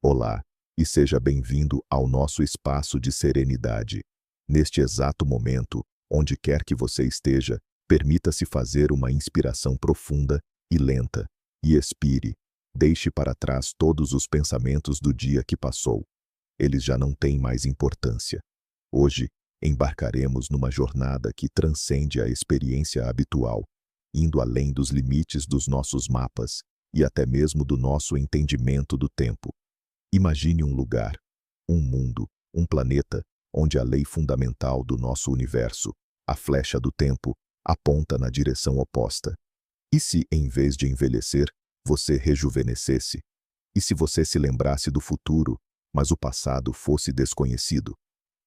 Olá, e seja bem-vindo ao nosso espaço de serenidade. Neste exato momento, onde quer que você esteja, permita-se fazer uma inspiração profunda e lenta, e expire. Deixe para trás todos os pensamentos do dia que passou. Eles já não têm mais importância. Hoje, embarcaremos numa jornada que transcende a experiência habitual, indo além dos limites dos nossos mapas e até mesmo do nosso entendimento do tempo. Imagine um lugar, um mundo, um planeta, onde a lei fundamental do nosso universo, a flecha do tempo, aponta na direção oposta. E se, em vez de envelhecer, você rejuvenescesse? E se você se lembrasse do futuro, mas o passado fosse desconhecido?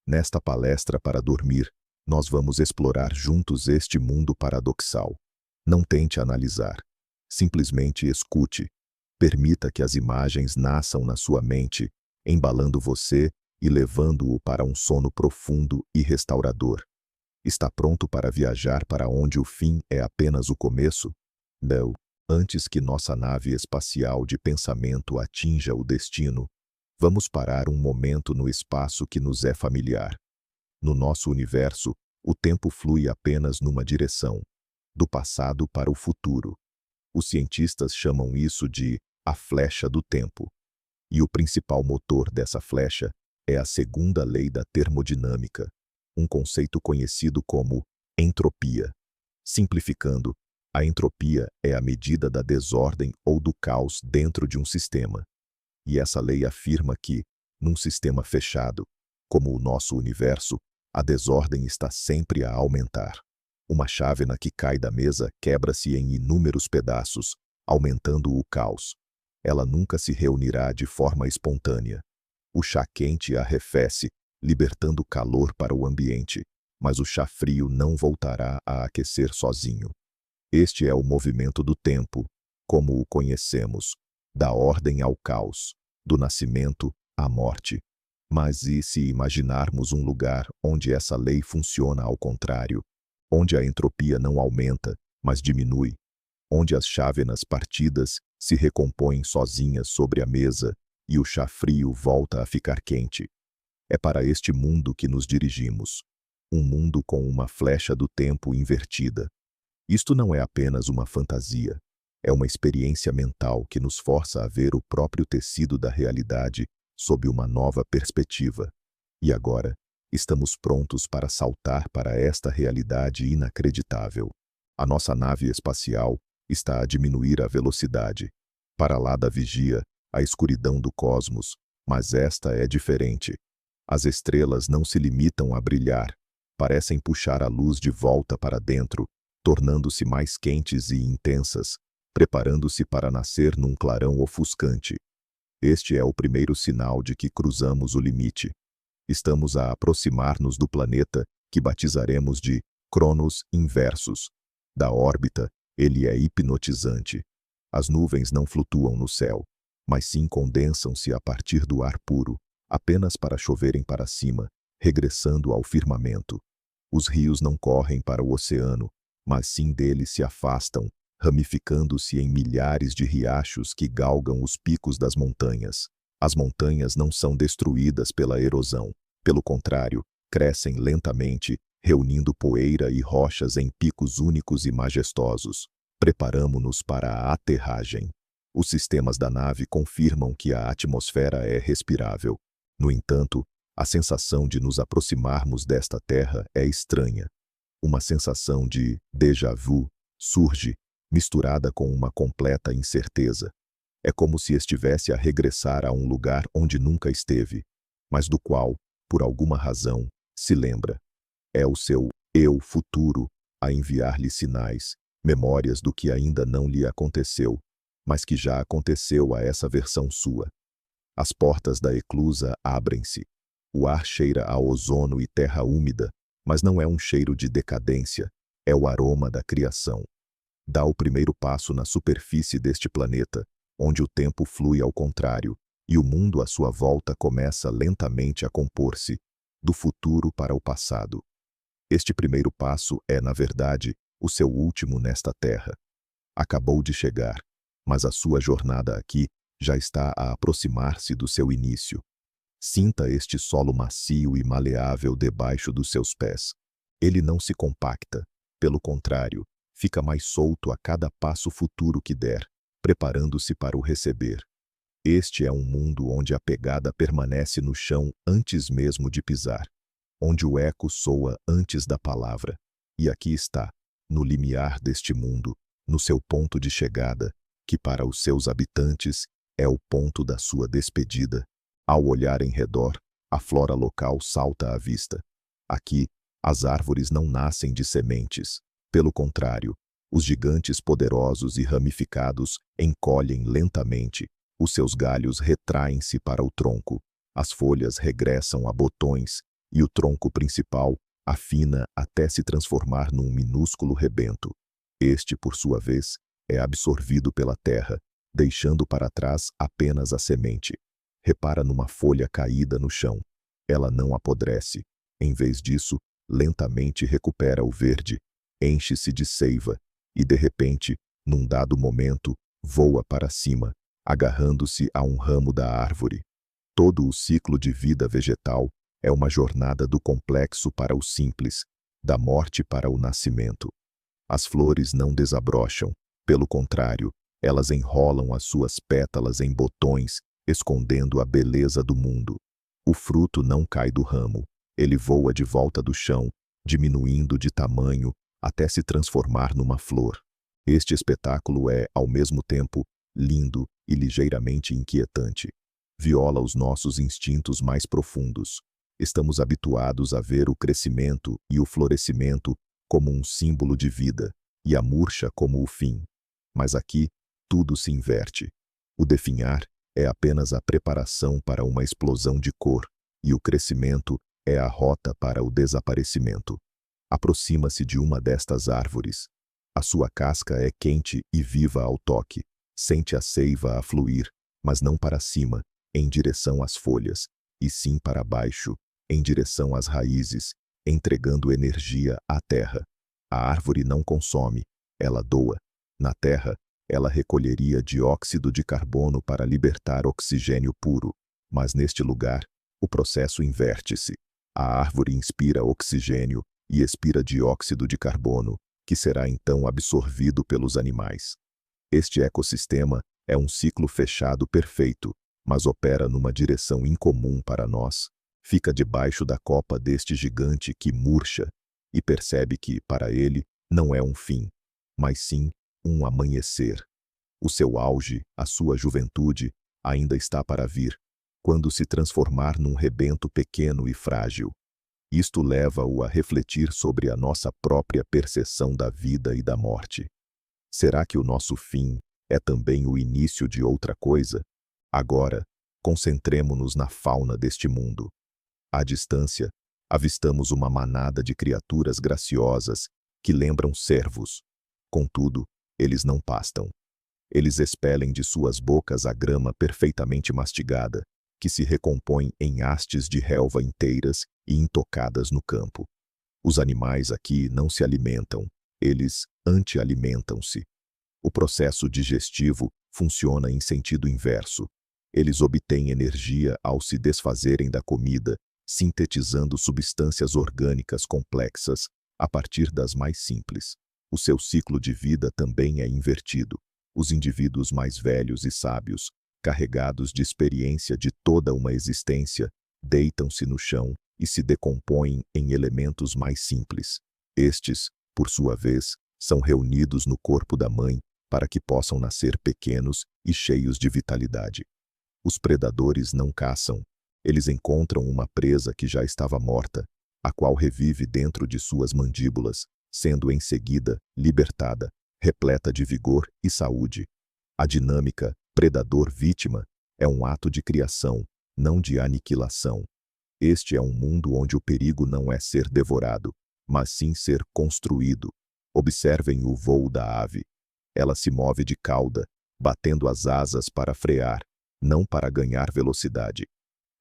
Nesta palestra para dormir, nós vamos explorar juntos este mundo paradoxal. Não tente analisar. Simplesmente escute. Permita que as imagens nasçam na sua mente, embalando você e levando-o para um sono profundo e restaurador. Está pronto para viajar para onde o fim é apenas o começo? Não. Antes que nossa nave espacial de pensamento atinja o destino, vamos parar um momento no espaço que nos é familiar. No nosso universo, o tempo flui apenas numa direção, do passado para o futuro. Os cientistas chamam isso de a flecha do tempo. E o principal motor dessa flecha é a segunda lei da termodinâmica, um conceito conhecido como entropia. Simplificando, a entropia é a medida da desordem ou do caos dentro de um sistema. E essa lei afirma que, num sistema fechado, como o nosso universo, a desordem está sempre a aumentar. Uma chávena que cai da mesa quebra-se em inúmeros pedaços, aumentando o caos. Ela nunca se reunirá de forma espontânea. O chá quente arrefece, libertando calor para o ambiente, mas o chá frio não voltará a aquecer sozinho. Este é o movimento do tempo, como o conhecemos, da ordem ao caos, do nascimento à morte. Mas e se imaginarmos um lugar onde essa lei funciona ao contrário, onde a entropia não aumenta, mas diminui, onde as chávenas partidas se recompõem sozinhas sobre a mesa e o chá frio volta a ficar quente? É para este mundo que nos dirigimos, um mundo com uma flecha do tempo invertida. Isto não é apenas uma fantasia, é uma experiência mental que nos força a ver o próprio tecido da realidade sob uma nova perspectiva. E agora, estamos prontos para saltar para esta realidade inacreditável. A nossa nave espacial está a diminuir a velocidade. Para lá da vigia, a escuridão do cosmos, mas esta é diferente. As estrelas não se limitam a brilhar, parecem puxar a luz de volta para dentro, tornando-se mais quentes e intensas, preparando-se para nascer num clarão ofuscante. Este é o primeiro sinal de que cruzamos o limite. Estamos a aproximar-nos do planeta que batizaremos de Cronos Inversus. Da órbita, ele é hipnotizante. As nuvens não flutuam no céu, mas sim condensam-se a partir do ar puro, apenas para choverem para cima, regressando ao firmamento. Os rios não correm para o oceano, mas sim dele se afastam, ramificando-se em milhares de riachos que galgam os picos das montanhas. As montanhas não são destruídas pela erosão. Pelo contrário, crescem lentamente, reunindo poeira e rochas em picos únicos e majestosos. Preparamo-nos para a aterragem. Os sistemas da nave confirmam que a atmosfera é respirável. No entanto, a sensação de nos aproximarmos desta terra é estranha. Uma sensação de déjà vu surge, misturada com uma completa incerteza. É como se estivesse a regressar a um lugar onde nunca esteve, mas do qual, por alguma razão, se lembra. É o seu eu futuro a enviar-lhe sinais, memórias do que ainda não lhe aconteceu, mas que já aconteceu a essa versão sua. As portas da eclusa abrem-se. O ar cheira a ozono e terra úmida, mas não é um cheiro de decadência, é o aroma da criação. Dá o primeiro passo na superfície deste planeta, onde o tempo flui ao contrário, e o mundo à sua volta começa lentamente a compor-se, do futuro para o passado. Este primeiro passo é, na verdade, o seu último nesta terra. Acabou de chegar, mas a sua jornada aqui já está a aproximar-se do seu início. Sinta este solo macio e maleável debaixo dos seus pés. Ele não se compacta, pelo contrário, fica mais solto a cada passo futuro que der, preparando-se para o receber. Este é um mundo onde a pegada permanece no chão antes mesmo de pisar, onde o eco soa antes da palavra. E aqui está, no limiar deste mundo, no seu ponto de chegada, que para os seus habitantes é o ponto da sua despedida. Ao olhar em redor, a flora local salta à vista. Aqui, as árvores não nascem de sementes. Pelo contrário, os gigantes poderosos e ramificados encolhem lentamente, os seus galhos retraem-se para o tronco, as folhas regressam a botões e o tronco principal afina até se transformar num minúsculo rebento. Este, por sua vez, é absorvido pela terra, deixando para trás apenas a semente. Repara numa folha caída no chão. Ela não apodrece. Em vez disso, lentamente recupera o verde, enche-se de seiva e, de repente, num dado momento, voa para cima, agarrando-se a um ramo da árvore. Todo o ciclo de vida vegetal é uma jornada do complexo para o simples, da morte para o nascimento. As flores não desabrocham, pelo contrário, elas enrolam as suas pétalas em botões, escondendo a beleza do mundo. O fruto não cai do ramo, ele voa de volta do chão, diminuindo de tamanho até se transformar numa flor. Este espetáculo é, ao mesmo tempo, lindo e ligeiramente inquietante. Viola os nossos instintos mais profundos. Estamos habituados a ver o crescimento e o florescimento como um símbolo de vida, e a murcha como o fim. Mas aqui, tudo se inverte. O definhar é apenas a preparação para uma explosão de cor, e o crescimento é a rota para o desaparecimento. Aproxima-se de uma destas árvores. A sua casca é quente e viva ao toque. Sente a seiva a fluir, mas não para cima, em direção às folhas, e sim para baixo, em direção às raízes, entregando energia à terra. A árvore não consome, ela doa. Na terra, ela recolheria dióxido de carbono para libertar oxigênio puro, mas neste lugar, o processo inverte-se. A árvore inspira oxigênio e expira dióxido de carbono, que será então absorvido pelos animais. Este ecossistema é um ciclo fechado perfeito, mas opera numa direção incomum para nós. Fica debaixo da copa deste gigante que murcha e percebe que, para ele, não é um fim, mas sim um amanhecer. O seu auge, a sua juventude, ainda está para vir, quando se transformar num rebento pequeno e frágil. Isto leva-o a refletir sobre a nossa própria percepção da vida e da morte. Será que o nosso fim é também o início de outra coisa? Agora, concentremo-nos na fauna deste mundo. À distância, avistamos uma manada de criaturas graciosas que lembram cervos. Contudo, eles não pastam. Eles expelem de suas bocas a grama perfeitamente mastigada, que se recompõe em hastes de relva inteiras e intocadas no campo. Os animais aqui não se alimentam, eles anti-alimentam-se. O processo digestivo funciona em sentido inverso. Eles obtêm energia ao se desfazerem da comida, sintetizando substâncias orgânicas complexas a partir das mais simples. O seu ciclo de vida também é invertido. Os indivíduos mais velhos e sábios, carregados de experiência de toda uma existência, deitam-se no chão e se decompõem em elementos mais simples. Estes, por sua vez, são reunidos no corpo da mãe para que possam nascer pequenos e cheios de vitalidade. Os predadores não caçam. Eles encontram uma presa que já estava morta, a qual revive dentro de suas mandíbulas, sendo em seguida libertada, repleta de vigor e saúde. A dinâmica predador-vítima é um ato de criação, não de aniquilação. Este é um mundo onde o perigo não é ser devorado, mas sim ser construído. Observem o voo da ave. Ela se move de cauda, batendo as asas para frear, não para ganhar velocidade.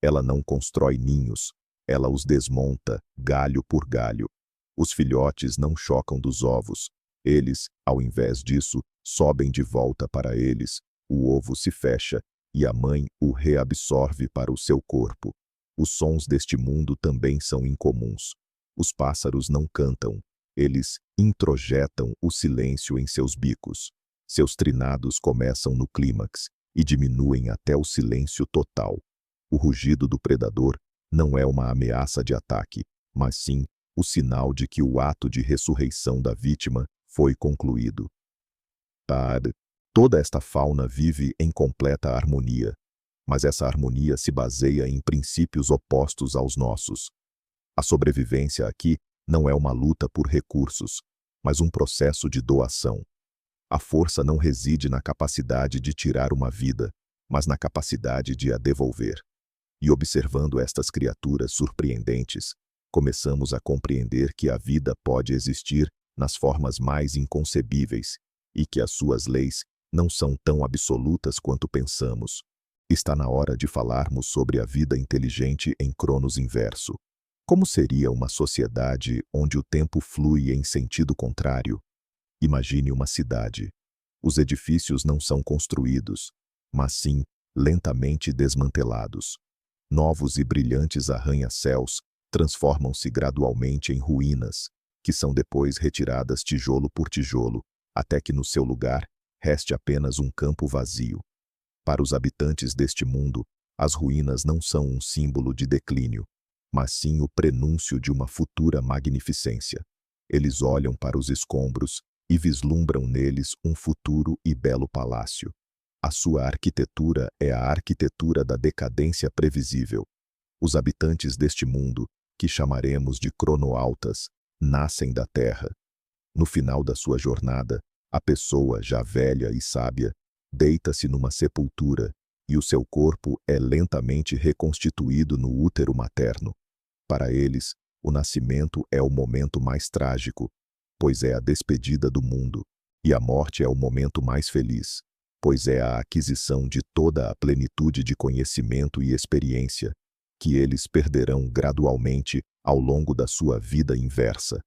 Ela não constrói ninhos, ela os desmonta, galho por galho. Os filhotes não chocam dos ovos. Eles, ao invés disso, sobem de volta para eles. O ovo se fecha e a mãe o reabsorve para o seu corpo. Os sons deste mundo também são incomuns. Os pássaros não cantam, eles introjetam o silêncio em seus bicos. Seus trinados começam no clímax e diminuem até o silêncio total. O rugido do predador não é uma ameaça de ataque, mas sim o sinal de que o ato de ressurreição da vítima foi concluído. Toda esta fauna vive em completa harmonia, mas essa harmonia se baseia em princípios opostos aos nossos. A sobrevivência aqui não é uma luta por recursos, mas um processo de doação. A força não reside na capacidade de tirar uma vida, mas na capacidade de a devolver. E observando estas criaturas surpreendentes, começamos a compreender que a vida pode existir nas formas mais inconcebíveis e que as suas leis não são tão absolutas quanto pensamos. Está na hora de falarmos sobre a vida inteligente em Cronos inverso. Como seria uma sociedade onde o tempo flui em sentido contrário? Imagine uma cidade. Os edifícios não são construídos, mas sim lentamente desmantelados. Novos e brilhantes arranha-céus transformam-se gradualmente em ruínas, que são depois retiradas tijolo por tijolo, até que no seu lugar reste apenas um campo vazio. Para os habitantes deste mundo, as ruínas não são um símbolo de declínio, mas sim o prenúncio de uma futura magnificência. Eles olham para os escombros e vislumbram neles um futuro e belo palácio. A sua arquitetura é a arquitetura da decadência previsível. Os habitantes deste mundo, que chamaremos de cronoaltas, nascem da terra. No final da sua jornada, a pessoa, já velha e sábia, deita-se numa sepultura e o seu corpo é lentamente reconstituído no útero materno. Para eles, o nascimento é o momento mais trágico, pois é a despedida do mundo, e a morte é o momento mais feliz, pois é a aquisição de toda a plenitude de conhecimento e experiência, que eles perderão gradualmente ao longo da sua vida inversa.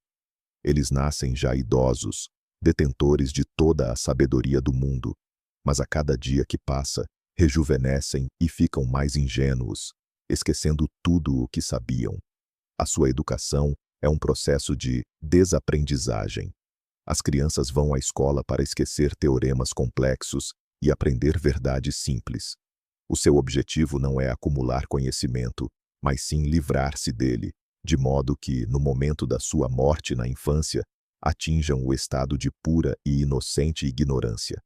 Eles nascem já idosos, detentores de toda a sabedoria do mundo, mas a cada dia que passa, rejuvenescem e ficam mais ingênuos, esquecendo tudo o que sabiam. A sua educação é um processo de desaprendizagem. As crianças vão à escola para esquecer teoremas complexos e aprender verdades simples. O seu objetivo não é acumular conhecimento, mas sim livrar-se dele, de modo que, no momento da sua morte na infância, atinjam o estado de pura e inocente ignorância.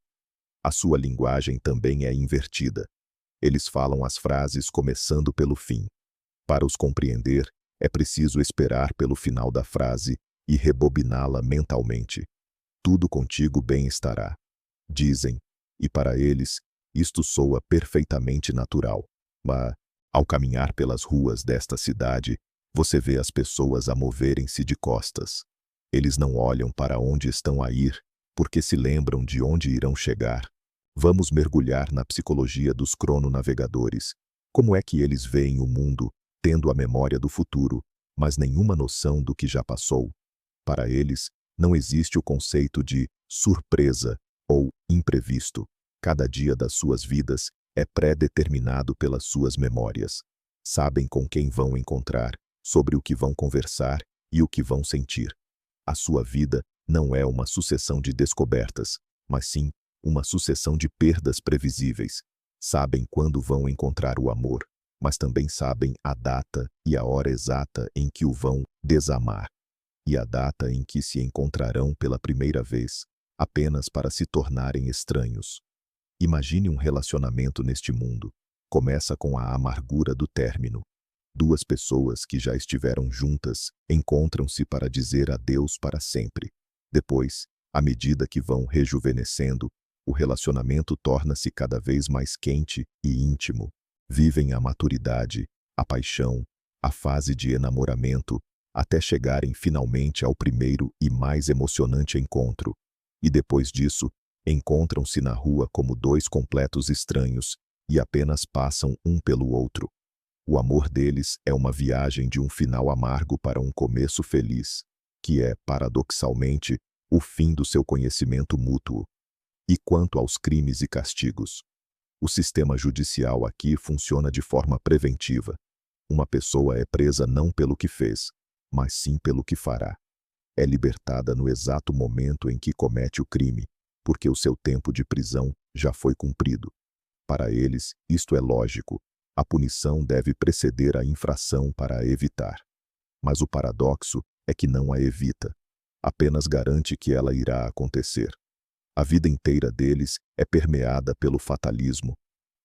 A sua linguagem também é invertida. Eles falam as frases começando pelo fim. Para os compreender, é preciso esperar pelo final da frase e rebobiná-la mentalmente. Tudo contigo bem estará, dizem, e para eles, isto soa perfeitamente natural. Mas, ao caminhar pelas ruas desta cidade, você vê as pessoas a moverem-se de costas. Eles não olham para onde estão a ir, porque se lembram de onde irão chegar. Vamos mergulhar na psicologia dos crononavegadores. Como é que eles veem o mundo, tendo a memória do futuro, mas nenhuma noção do que já passou? Para eles, não existe o conceito de surpresa ou imprevisto. Cada dia das suas vidas é pré-determinado pelas suas memórias. Sabem com quem vão encontrar, sobre o que vão conversar e o que vão sentir. A sua vida não é uma sucessão de descobertas, mas sim uma sucessão de perdas previsíveis. Sabem quando vão encontrar o amor, mas também sabem a data e a hora exata em que o vão desamar, e a data em que se encontrarão pela primeira vez, apenas para se tornarem estranhos. Imagine um relacionamento neste mundo. Começa com a amargura do término. Duas pessoas que já estiveram juntas encontram-se para dizer adeus para sempre. Depois, à medida que vão rejuvenescendo, o relacionamento torna-se cada vez mais quente e íntimo. Vivem a maturidade, a paixão, a fase de enamoramento, até chegarem finalmente ao primeiro e mais emocionante encontro. E depois disso, encontram-se na rua como dois completos estranhos e apenas passam um pelo outro. O amor deles é uma viagem de um final amargo para um começo feliz, que é, paradoxalmente, o fim do seu conhecimento mútuo. E quanto aos crimes e castigos? O sistema judicial aqui funciona de forma preventiva. Uma pessoa é presa não pelo que fez, mas sim pelo que fará. É libertada no exato momento em que comete o crime, porque o seu tempo de prisão já foi cumprido. Para eles, isto é lógico. A punição deve preceder a infração para a evitar. Mas o paradoxo é que não a evita. Apenas garante que ela irá acontecer. A vida inteira deles é permeada pelo fatalismo.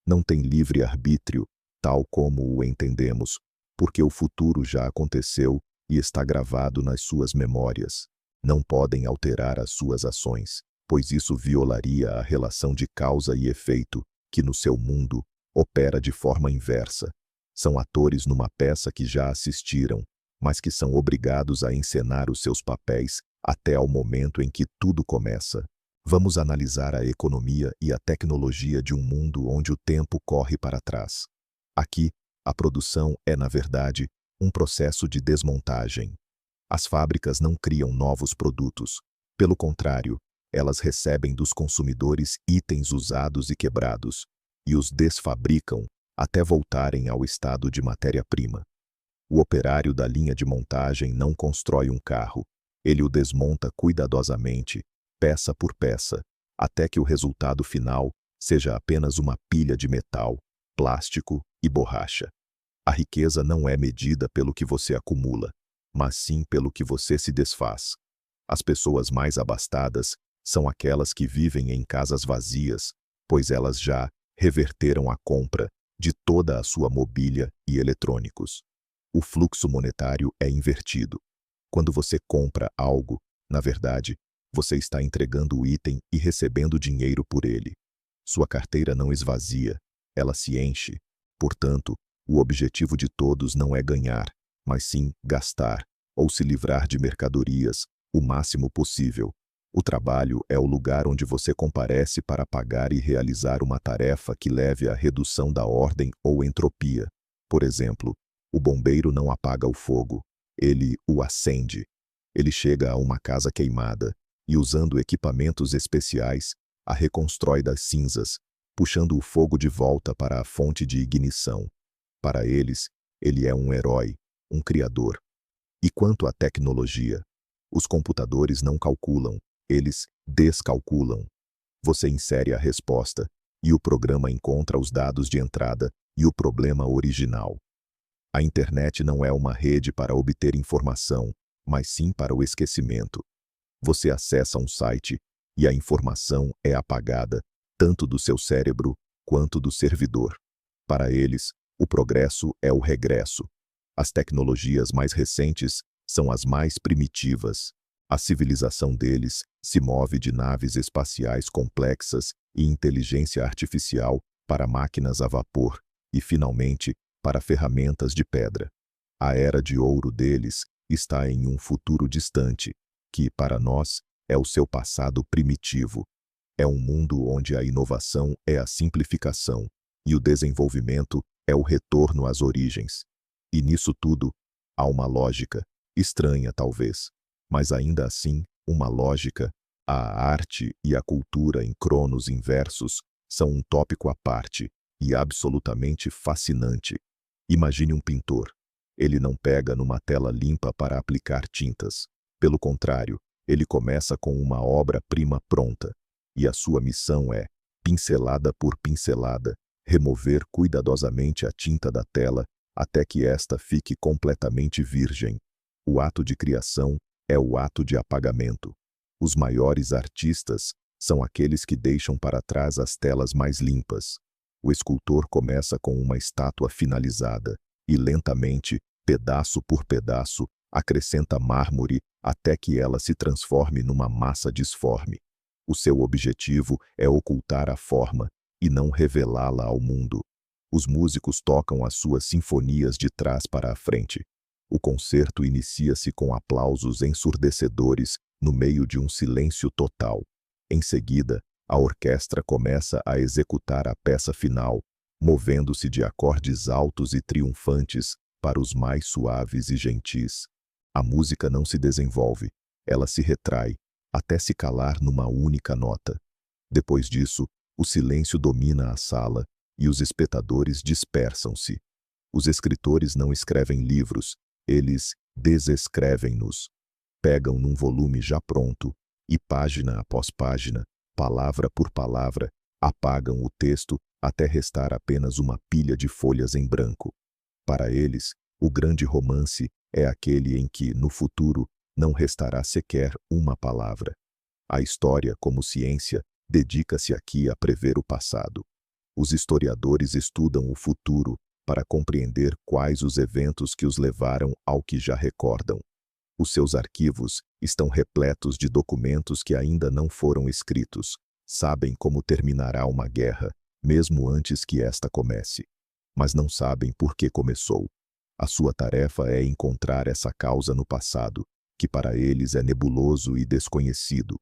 Não tem livre-arbítrio, tal como o entendemos, porque o futuro já aconteceu e está gravado nas suas memórias. Não podem alterar as suas ações, pois isso violaria a relação de causa e efeito, que no seu mundo opera de forma inversa. São atores numa peça que já assistiram, mas que são obrigados a encenar os seus papéis até ao momento em que tudo começa. Vamos analisar a economia e a tecnologia de um mundo onde o tempo corre para trás. Aqui, a produção é, na verdade, um processo de desmontagem. As fábricas não criam novos produtos. Pelo contrário, elas recebem dos consumidores itens usados e quebrados, e os desfabricam até voltarem ao estado de matéria-prima. O operário da linha de montagem não constrói um carro. Ele o desmonta cuidadosamente, peça por peça, até que o resultado final seja apenas uma pilha de metal, plástico e borracha. A riqueza não é medida pelo que você acumula, mas sim pelo que você se desfaz. As pessoas mais abastadas são aquelas que vivem em casas vazias, pois elas já reverteram a compra de toda a sua mobília e eletrônicos. O fluxo monetário é invertido. Quando você compra algo, na verdade, você está entregando o item e recebendo dinheiro por ele. Sua carteira não esvazia, ela se enche. Portanto, o objetivo de todos não é ganhar, mas sim gastar, ou se livrar de mercadorias, o máximo possível. O trabalho é o lugar onde você comparece para pagar e realizar uma tarefa que leve à redução da ordem ou entropia. Por exemplo, o bombeiro não apaga o fogo, ele o acende. Ele chega a uma casa queimada e, usando equipamentos especiais, a reconstrói das cinzas, puxando o fogo de volta para a fonte de ignição. Para eles, ele é um herói, um criador. E quanto à tecnologia? Os computadores não calculam, eles descalculam. Você insere a resposta, e o programa encontra os dados de entrada e o problema original. A internet não é uma rede para obter informação, mas sim para o esquecimento. Você acessa um site e a informação é apagada, tanto do seu cérebro quanto do servidor. Para eles, o progresso é o regresso. As tecnologias mais recentes são as mais primitivas. A civilização deles se move de naves espaciais complexas e inteligência artificial para máquinas a vapor e, finalmente, para ferramentas de pedra. A era de ouro deles está em um futuro distante, que, para nós, é o seu passado primitivo. É um mundo onde a inovação é a simplificação e o desenvolvimento é o retorno às origens. E nisso tudo, há uma lógica, estranha talvez, mas ainda assim, uma lógica. A arte e a cultura em cronos inversos são um tópico à parte e absolutamente fascinante. Imagine um pintor. Ele não pega numa tela limpa para aplicar tintas. Pelo contrário, ele começa com uma obra-prima pronta. E a sua missão é, pincelada por pincelada, remover cuidadosamente a tinta da tela até que esta fique completamente virgem. O ato de criação é o ato de apagamento. Os maiores artistas são aqueles que deixam para trás as telas mais limpas. O escultor começa com uma estátua finalizada e lentamente, pedaço por pedaço, acrescenta mármore até que ela se transforme numa massa disforme. O seu objetivo é ocultar a forma e não revelá-la ao mundo. Os músicos tocam as suas sinfonias de trás para a frente. O concerto inicia-se com aplausos ensurdecedores no meio de um silêncio total. Em seguida, a orquestra começa a executar a peça final, movendo-se de acordes altos e triunfantes para os mais suaves e gentis. A música não se desenvolve, ela se retrai, até se calar numa única nota. Depois disso, O silêncio domina a sala e os espectadores dispersam-se. Os escritores não escrevem livros, eles desescrevem-nos. Pegam num volume já pronto e, página após página, palavra por palavra, apagam o texto até restar apenas uma pilha de folhas em branco. Para eles, o grande romance é aquele em que, no futuro, não restará sequer uma palavra. A história, como ciência, dedica-se aqui a prever o passado. Os historiadores estudam o futuro para compreender quais os eventos que os levaram ao que já recordam. Os seus arquivos estão repletos de documentos que ainda não foram escritos. Sabem como terminará uma guerra, mesmo antes que esta comece. Mas não sabem por que começou. A sua tarefa é encontrar essa causa no passado, que para eles é nebuloso e desconhecido.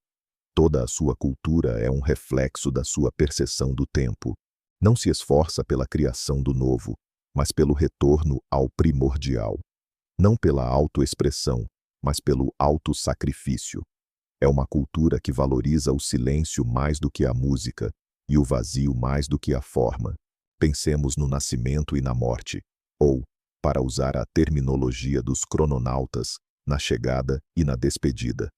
Toda a sua cultura é um reflexo da sua percepção do tempo. Não se esforça pela criação do novo, mas pelo retorno ao primordial. Não pela autoexpressão, mas pelo autossacrifício. É uma cultura que valoriza o silêncio mais do que a música e o vazio mais do que a forma. Pensemos no nascimento e na morte, ou, para usar a terminologia dos crononautas, na chegada e na despedida.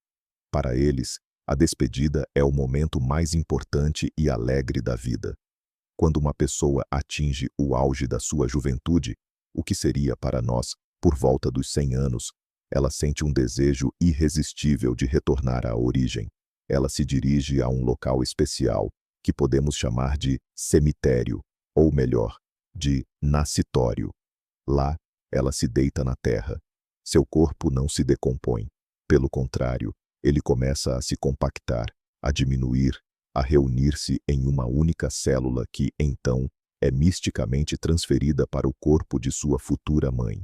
Para eles, a despedida é o momento mais importante e alegre da vida. Quando uma pessoa atinge o auge da sua juventude, o que seria para nós, por volta dos 100 anos, ela sente um desejo irresistível de retornar à origem. Ela se dirige a um local especial, que podemos chamar de cemitério, ou melhor, de nascitório. Lá, ela se deita na terra. Seu corpo não se decompõe. Pelo contrário, ele começa a se compactar, a diminuir, a reunir-se em uma única célula que, então, é misticamente transferida para o corpo de sua futura mãe.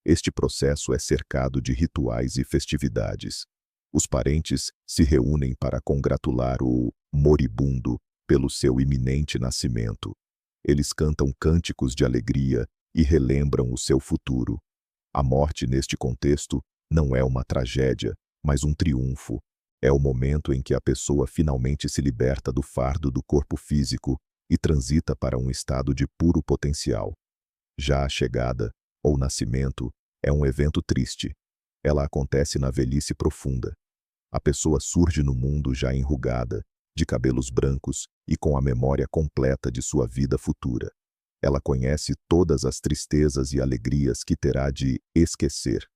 Este processo é cercado de rituais e festividades. Os parentes se reúnem para congratular o moribundo pelo seu iminente nascimento. Eles cantam cânticos de alegria e relembram o seu futuro. A morte, neste contexto, não é uma tragédia, mas um triunfo. É o momento em que a pessoa finalmente se liberta do fardo do corpo físico e transita para um estado de puro potencial. Já a chegada, ou nascimento, é um evento triste. Ela acontece na velhice profunda. A pessoa surge no mundo já enrugada, de cabelos brancos e com a memória completa de sua vida futura. Ela conhece todas as tristezas e alegrias que terá de esquecer.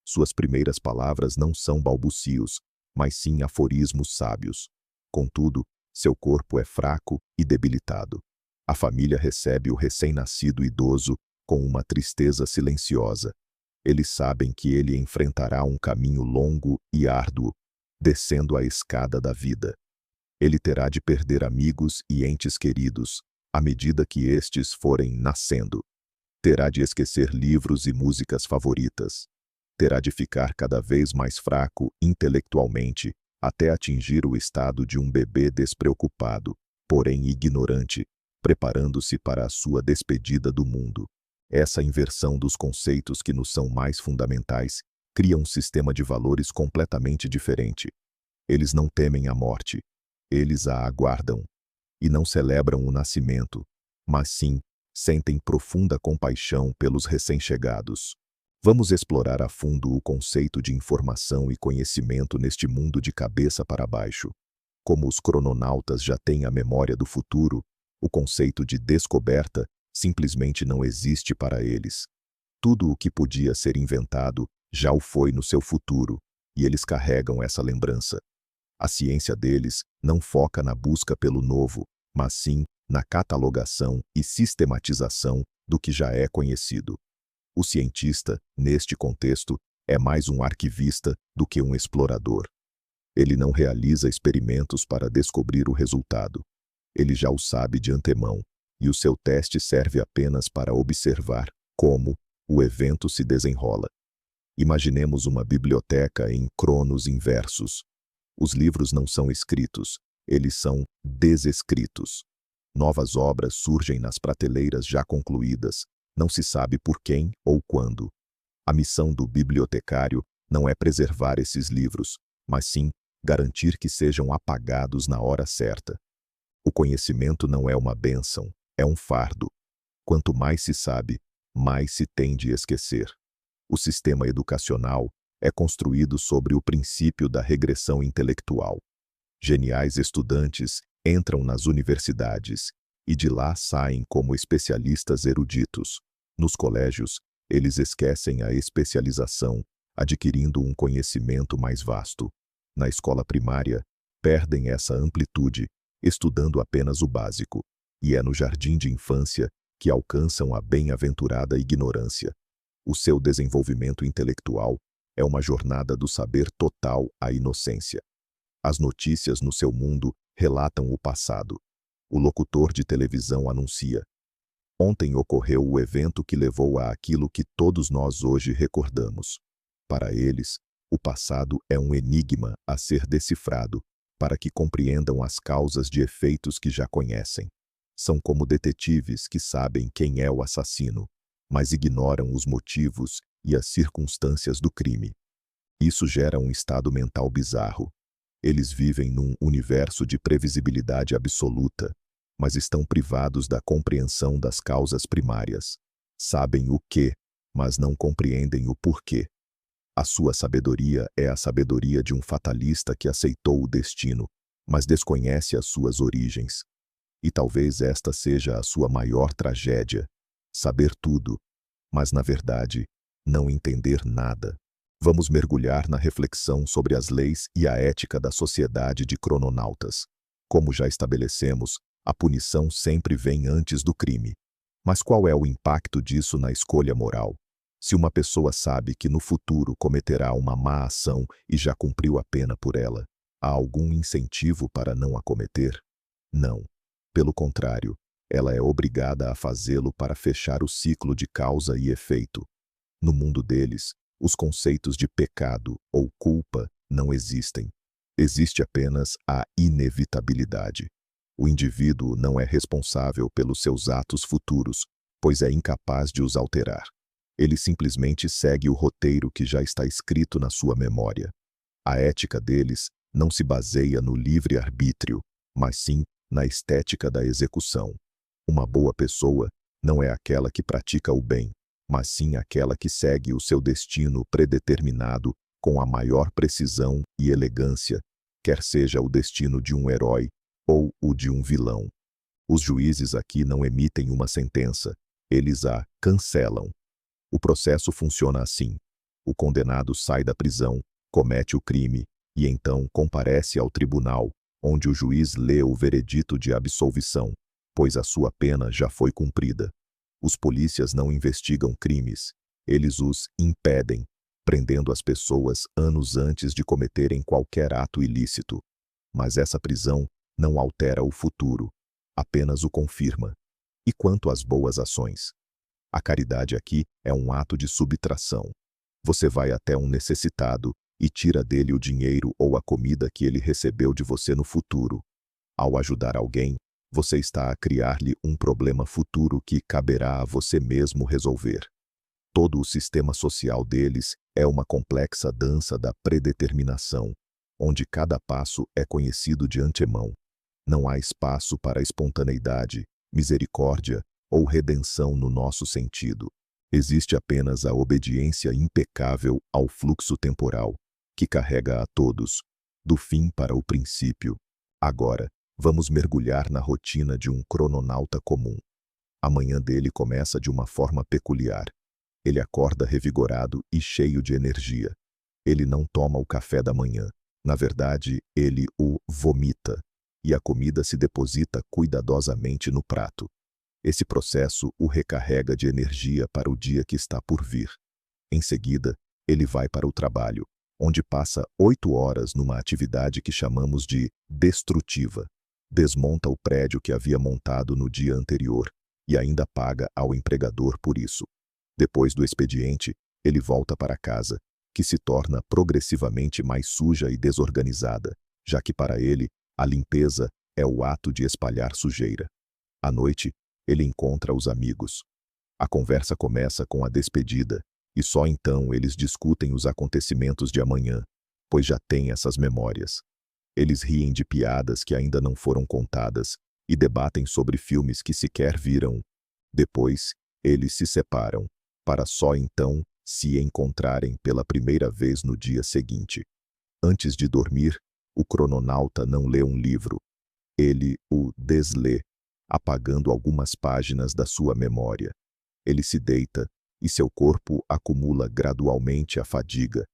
Suas primeiras palavras não são balbucios, mas sim aforismos sábios. Contudo, seu corpo é fraco e debilitado. A família recebe o recém-nascido idoso com uma tristeza silenciosa. Eles sabem que ele enfrentará um caminho longo e árduo, descendo a escada da vida. Ele terá de perder amigos e entes queridos, à medida que estes forem nascendo. Terá de esquecer livros e músicas favoritas. Terá de ficar cada vez mais fraco intelectualmente, até atingir o estado de um bebê despreocupado, porém ignorante, preparando-se para a sua despedida do mundo. Essa inversão dos conceitos que nos são mais fundamentais cria um sistema de valores completamente diferente. Eles não temem a morte, eles a aguardam. E não celebram o nascimento, mas sim sentem profunda compaixão pelos recém-chegados. Vamos explorar a fundo o conceito de informação e conhecimento neste mundo de cabeça para baixo. Como os crononautas já têm a memória do futuro, o conceito de descoberta simplesmente não existe para eles. Tudo o que podia ser inventado já o foi no seu futuro, e eles carregam essa lembrança. A ciência deles não foca na busca pelo novo, mas sim na catalogação e sistematização do que já é conhecido. O cientista, neste contexto, é mais um arquivista do que um explorador. Ele não realiza experimentos para descobrir o resultado. Ele já o sabe de antemão, e o seu teste serve apenas para observar como o evento se desenrola. Imaginemos uma biblioteca em cronos inversos. Os livros não são escritos, eles são desescritos. Novas obras surgem nas prateleiras já concluídas, não se sabe por quem ou quando. A missão do bibliotecário não é preservar esses livros, mas sim garantir que sejam apagados na hora certa. O conhecimento não é uma bênção, é um fardo. Quanto mais se sabe, mais se tem de esquecer. O sistema educacional é construído sobre o princípio da regressão intelectual. Geniais estudantes entram nas universidades e de lá saem como especialistas eruditos. Nos colégios, eles esquecem a especialização, adquirindo um conhecimento mais vasto. Na escola primária, perdem essa amplitude, estudando apenas o básico, e é no jardim de infância que alcançam a bem-aventurada ignorância. O seu desenvolvimento intelectual é uma jornada do saber total à inocência. As notícias no seu mundo relatam o passado. O locutor de televisão anuncia: ontem ocorreu o evento que levou a aquilo que todos nós hoje recordamos. Para eles, o passado é um enigma a ser decifrado, para que compreendam as causas de efeitos que já conhecem. São como detetives que sabem quem é o assassino, mas ignoram os motivos e as circunstâncias do crime. Isso gera um estado mental bizarro. Eles vivem num universo de previsibilidade absoluta, mas estão privados da compreensão das causas primárias. Sabem o que, mas não compreendem o porquê. A sua sabedoria é a sabedoria de um fatalista que aceitou o destino, mas desconhece as suas origens. E talvez esta seja a sua maior tragédia: saber tudo, mas na verdade, não entender nada. Vamos mergulhar na reflexão sobre as leis e a ética da sociedade de crononautas. Como já estabelecemos, a punição sempre vem antes do crime. Mas qual é o impacto disso na escolha moral? Se uma pessoa sabe que no futuro cometerá uma má ação e já cumpriu a pena por ela, há algum incentivo para não a cometer? Não. Pelo contrário, ela é obrigada a fazê-lo para fechar o ciclo de causa e efeito. No mundo deles, os conceitos de pecado ou culpa não existem. Existe apenas a inevitabilidade. O indivíduo não é responsável pelos seus atos futuros, pois é incapaz de os alterar. Ele simplesmente segue o roteiro que já está escrito na sua memória. A ética deles não se baseia no livre-arbítrio, mas sim na estética da execução. Uma boa pessoa não é aquela que pratica o bem, mas sim aquela que segue o seu destino predeterminado com a maior precisão e elegância, quer seja o destino de um herói ou o de um vilão. Os juízes aqui não emitem uma sentença, eles a cancelam. O processo funciona assim: o condenado sai da prisão, comete o crime e então comparece ao tribunal, onde o juiz lê o veredito de absolvição, pois a sua pena já foi cumprida. Os polícias não investigam crimes, eles os impedem, prendendo as pessoas anos antes de cometerem qualquer ato ilícito. Mas essa prisão não altera o futuro, apenas o confirma. E quanto às boas ações? A caridade aqui é um ato de subtração. Você vai até um necessitado e tira dele o dinheiro ou a comida que ele recebeu de você no futuro. Ao ajudar alguém, você está a criar-lhe um problema futuro que caberá a você mesmo resolver. Todo o sistema social deles é uma complexa dança da predeterminação, onde cada passo é conhecido de antemão. Não há espaço para espontaneidade, misericórdia ou redenção no nosso sentido. Existe apenas a obediência impecável ao fluxo temporal, que carrega a todos, do fim para o princípio. Agora, vamos mergulhar na rotina de um crononauta comum. A manhã dele começa de uma forma peculiar. Ele acorda revigorado e cheio de energia. Ele não toma o café da manhã. Na verdade, ele o vomita, e a comida se deposita cuidadosamente no prato. Esse processo o recarrega de energia para o dia que está por vir. Em seguida, ele vai para o trabalho, onde passa 8 horas numa atividade que chamamos de destrutiva. Desmonta o prédio que havia montado no dia anterior e ainda paga ao empregador por isso. Depois do expediente, ele volta para casa, que se torna progressivamente mais suja e desorganizada, já que para ele, a limpeza é o ato de espalhar sujeira. À noite, ele encontra os amigos. A conversa começa com a despedida, e só então eles discutem os acontecimentos de amanhã, pois já têm essas memórias. Eles riem de piadas que ainda não foram contadas, e debatem sobre filmes que sequer viram. Depois, eles se separam, para só então se encontrarem pela primeira vez no dia seguinte. Antes de dormir, o crononauta não lê um livro. Ele o deslê, apagando algumas páginas da sua memória. Ele se deita, e seu corpo acumula gradualmente a fadiga,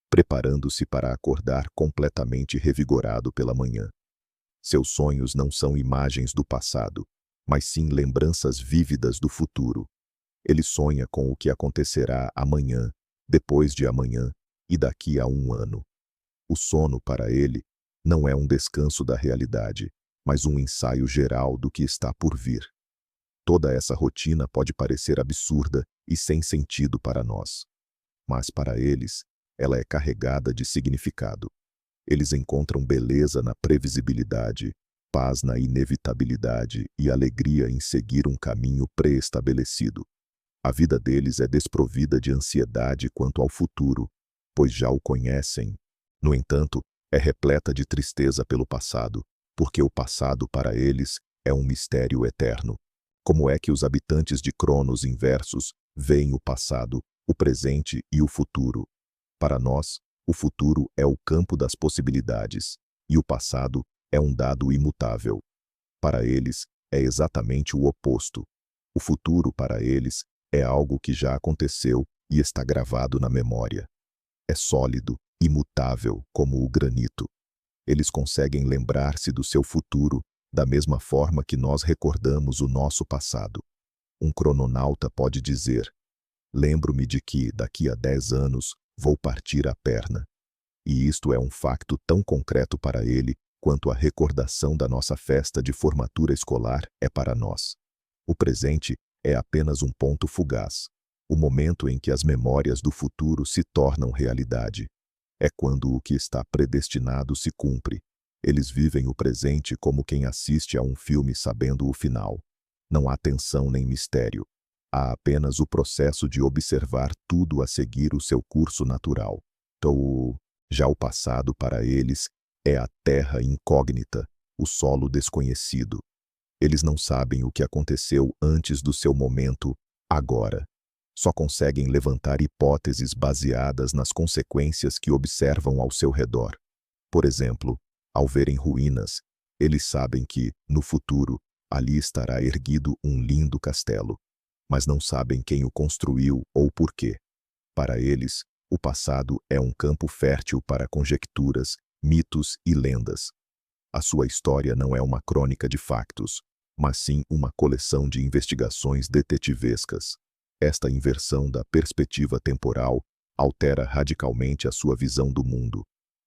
preparando-se para acordar completamente revigorado pela manhã. Seus sonhos não são imagens do passado, mas sim lembranças vívidas do futuro. Ele sonha com o que acontecerá amanhã, depois de amanhã e daqui a um ano. O sono, para ele, não é um descanso da realidade, mas um ensaio geral do que está por vir. Toda essa rotina pode parecer absurda e sem sentido para nós. Mas para eles, ela é carregada de significado. Eles encontram beleza na previsibilidade, paz na inevitabilidade e alegria em seguir um caminho pré-estabelecido. A vida deles é desprovida de ansiedade quanto ao futuro, pois já o conhecem. No entanto, é repleta de tristeza pelo passado, porque o passado para eles é um mistério eterno. Como é que os habitantes de Cronos inversos veem o passado, o presente e o futuro? Para nós, o futuro é o campo das possibilidades, e o passado é um dado imutável. Para eles, é exatamente o oposto. O futuro, para eles, é algo que já aconteceu e está gravado na memória. É sólido, imutável, como o granito. Eles conseguem lembrar-se do seu futuro da mesma forma que nós recordamos o nosso passado. Um crononauta pode dizer: lembro-me de que, daqui a 10 anos, vou partir a perna. E isto é um facto tão concreto para ele quanto a recordação da nossa festa de formatura escolar é para nós. O presente é apenas um ponto fugaz, o momento em que as memórias do futuro se tornam realidade. É quando o que está predestinado se cumpre. Eles vivem o presente como quem assiste a um filme sabendo o final. Não há tensão nem mistério. Há apenas o processo de observar tudo a seguir o seu curso natural. Já o passado para eles é a terra incógnita, o solo desconhecido. Eles não sabem o que aconteceu antes do seu momento, agora. Só conseguem levantar hipóteses baseadas nas consequências que observam ao seu redor. Por exemplo, ao verem ruínas, eles sabem que, no futuro, ali estará erguido um lindo castelo, mas não sabem quem o construiu ou por quê. Para eles, o passado é um campo fértil para conjecturas, mitos e lendas. A sua história não é uma crônica de factos, mas sim uma coleção de investigações detetivescas. Esta inversão da perspectiva temporal altera radicalmente a sua visão do mundo.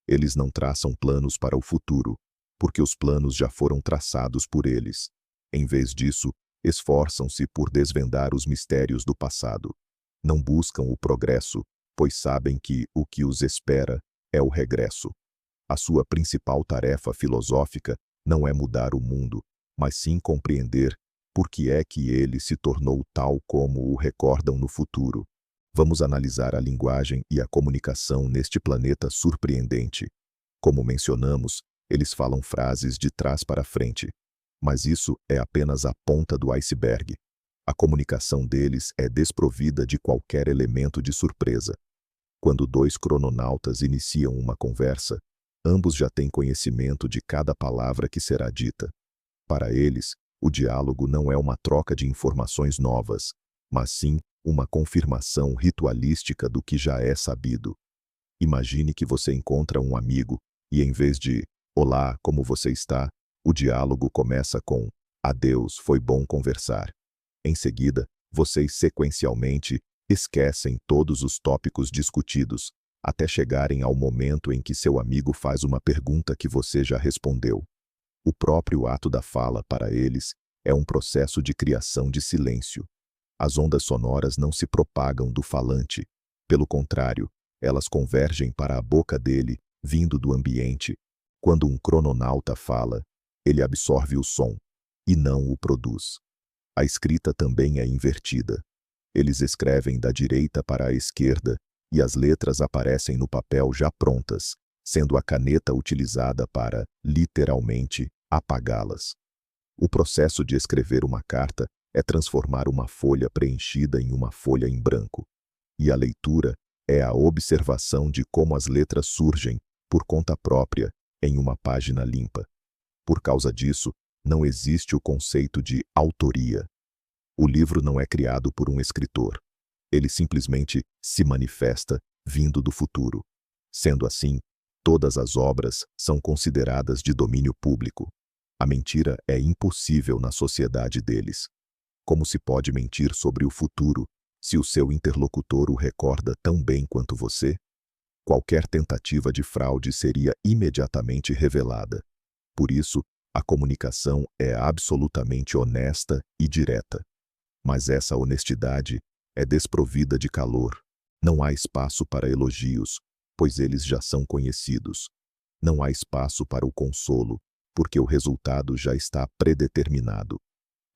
Eles não traçam planos para o futuro, porque os planos já foram traçados por eles. Em vez disso, esforçam-se por desvendar os mistérios do passado. Não buscam o progresso, pois sabem que o que os espera é o regresso. A sua principal tarefa filosófica não é mudar o mundo, mas sim compreender por que é que ele se tornou tal como o recordam no futuro. Vamos analisar a linguagem e a comunicação neste planeta surpreendente. Como mencionamos, eles falam frases de trás para frente. Mas isso é apenas a ponta do iceberg. A comunicação deles é desprovida de qualquer elemento de surpresa. Quando dois crononautas iniciam uma conversa, ambos já têm conhecimento de cada palavra que será dita. Para eles, o diálogo não é uma troca de informações novas, mas sim uma confirmação ritualística do que já é sabido. Imagine que você encontra um amigo e, em vez de "Olá, como você está?", o diálogo começa com "Adeus, foi bom conversar". Em seguida, vocês sequencialmente esquecem todos os tópicos discutidos, até chegarem ao momento em que seu amigo faz uma pergunta que você já respondeu. O próprio ato da fala, para eles, é um processo de criação de silêncio. As ondas sonoras não se propagam do falante. Pelo contrário, elas convergem para a boca dele, vindo do ambiente. Quando um crononauta fala, ele absorve o som, e não o produz. A escrita também é invertida. Eles escrevem da direita para a esquerda, e as letras aparecem no papel já prontas, sendo a caneta utilizada para, literalmente, apagá-las. O processo de escrever uma carta é transformar uma folha preenchida em uma folha em branco. E a leitura é a observação de como as letras surgem, por conta própria, em uma página limpa. Por causa disso, não existe o conceito de autoria. O livro não é criado por um escritor. Ele simplesmente se manifesta vindo do futuro. Sendo assim, todas as obras são consideradas de domínio público. A mentira é impossível na sociedade deles. Como se pode mentir sobre o futuro se o seu interlocutor o recorda tão bem quanto você? Qualquer tentativa de fraude seria imediatamente revelada. Por isso, a comunicação é absolutamente honesta e direta. Mas essa honestidade é desprovida de calor. Não há espaço para elogios, pois eles já são conhecidos. Não há espaço para o consolo, porque o resultado já está predeterminado.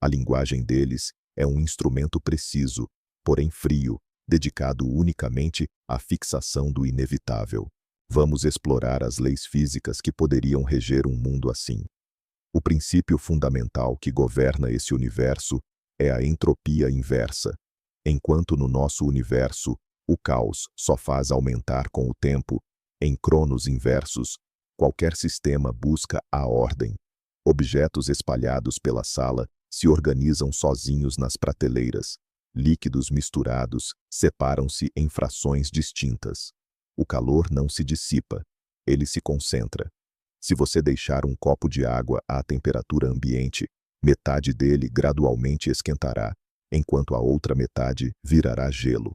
A linguagem deles é um instrumento preciso, porém frio, dedicado unicamente à fixação do inevitável. Vamos explorar as leis físicas que poderiam reger um mundo assim. O princípio fundamental que governa esse universo é a entropia inversa. Enquanto no nosso universo, o caos só faz aumentar com o tempo, em cronos inversos, qualquer sistema busca a ordem. Objetos espalhados pela sala se organizam sozinhos nas prateleiras. Líquidos misturados separam-se em frações distintas. O calor não se dissipa, ele se concentra. Se você deixar um copo de água à temperatura ambiente, metade dele gradualmente esquentará, enquanto a outra metade virará gelo.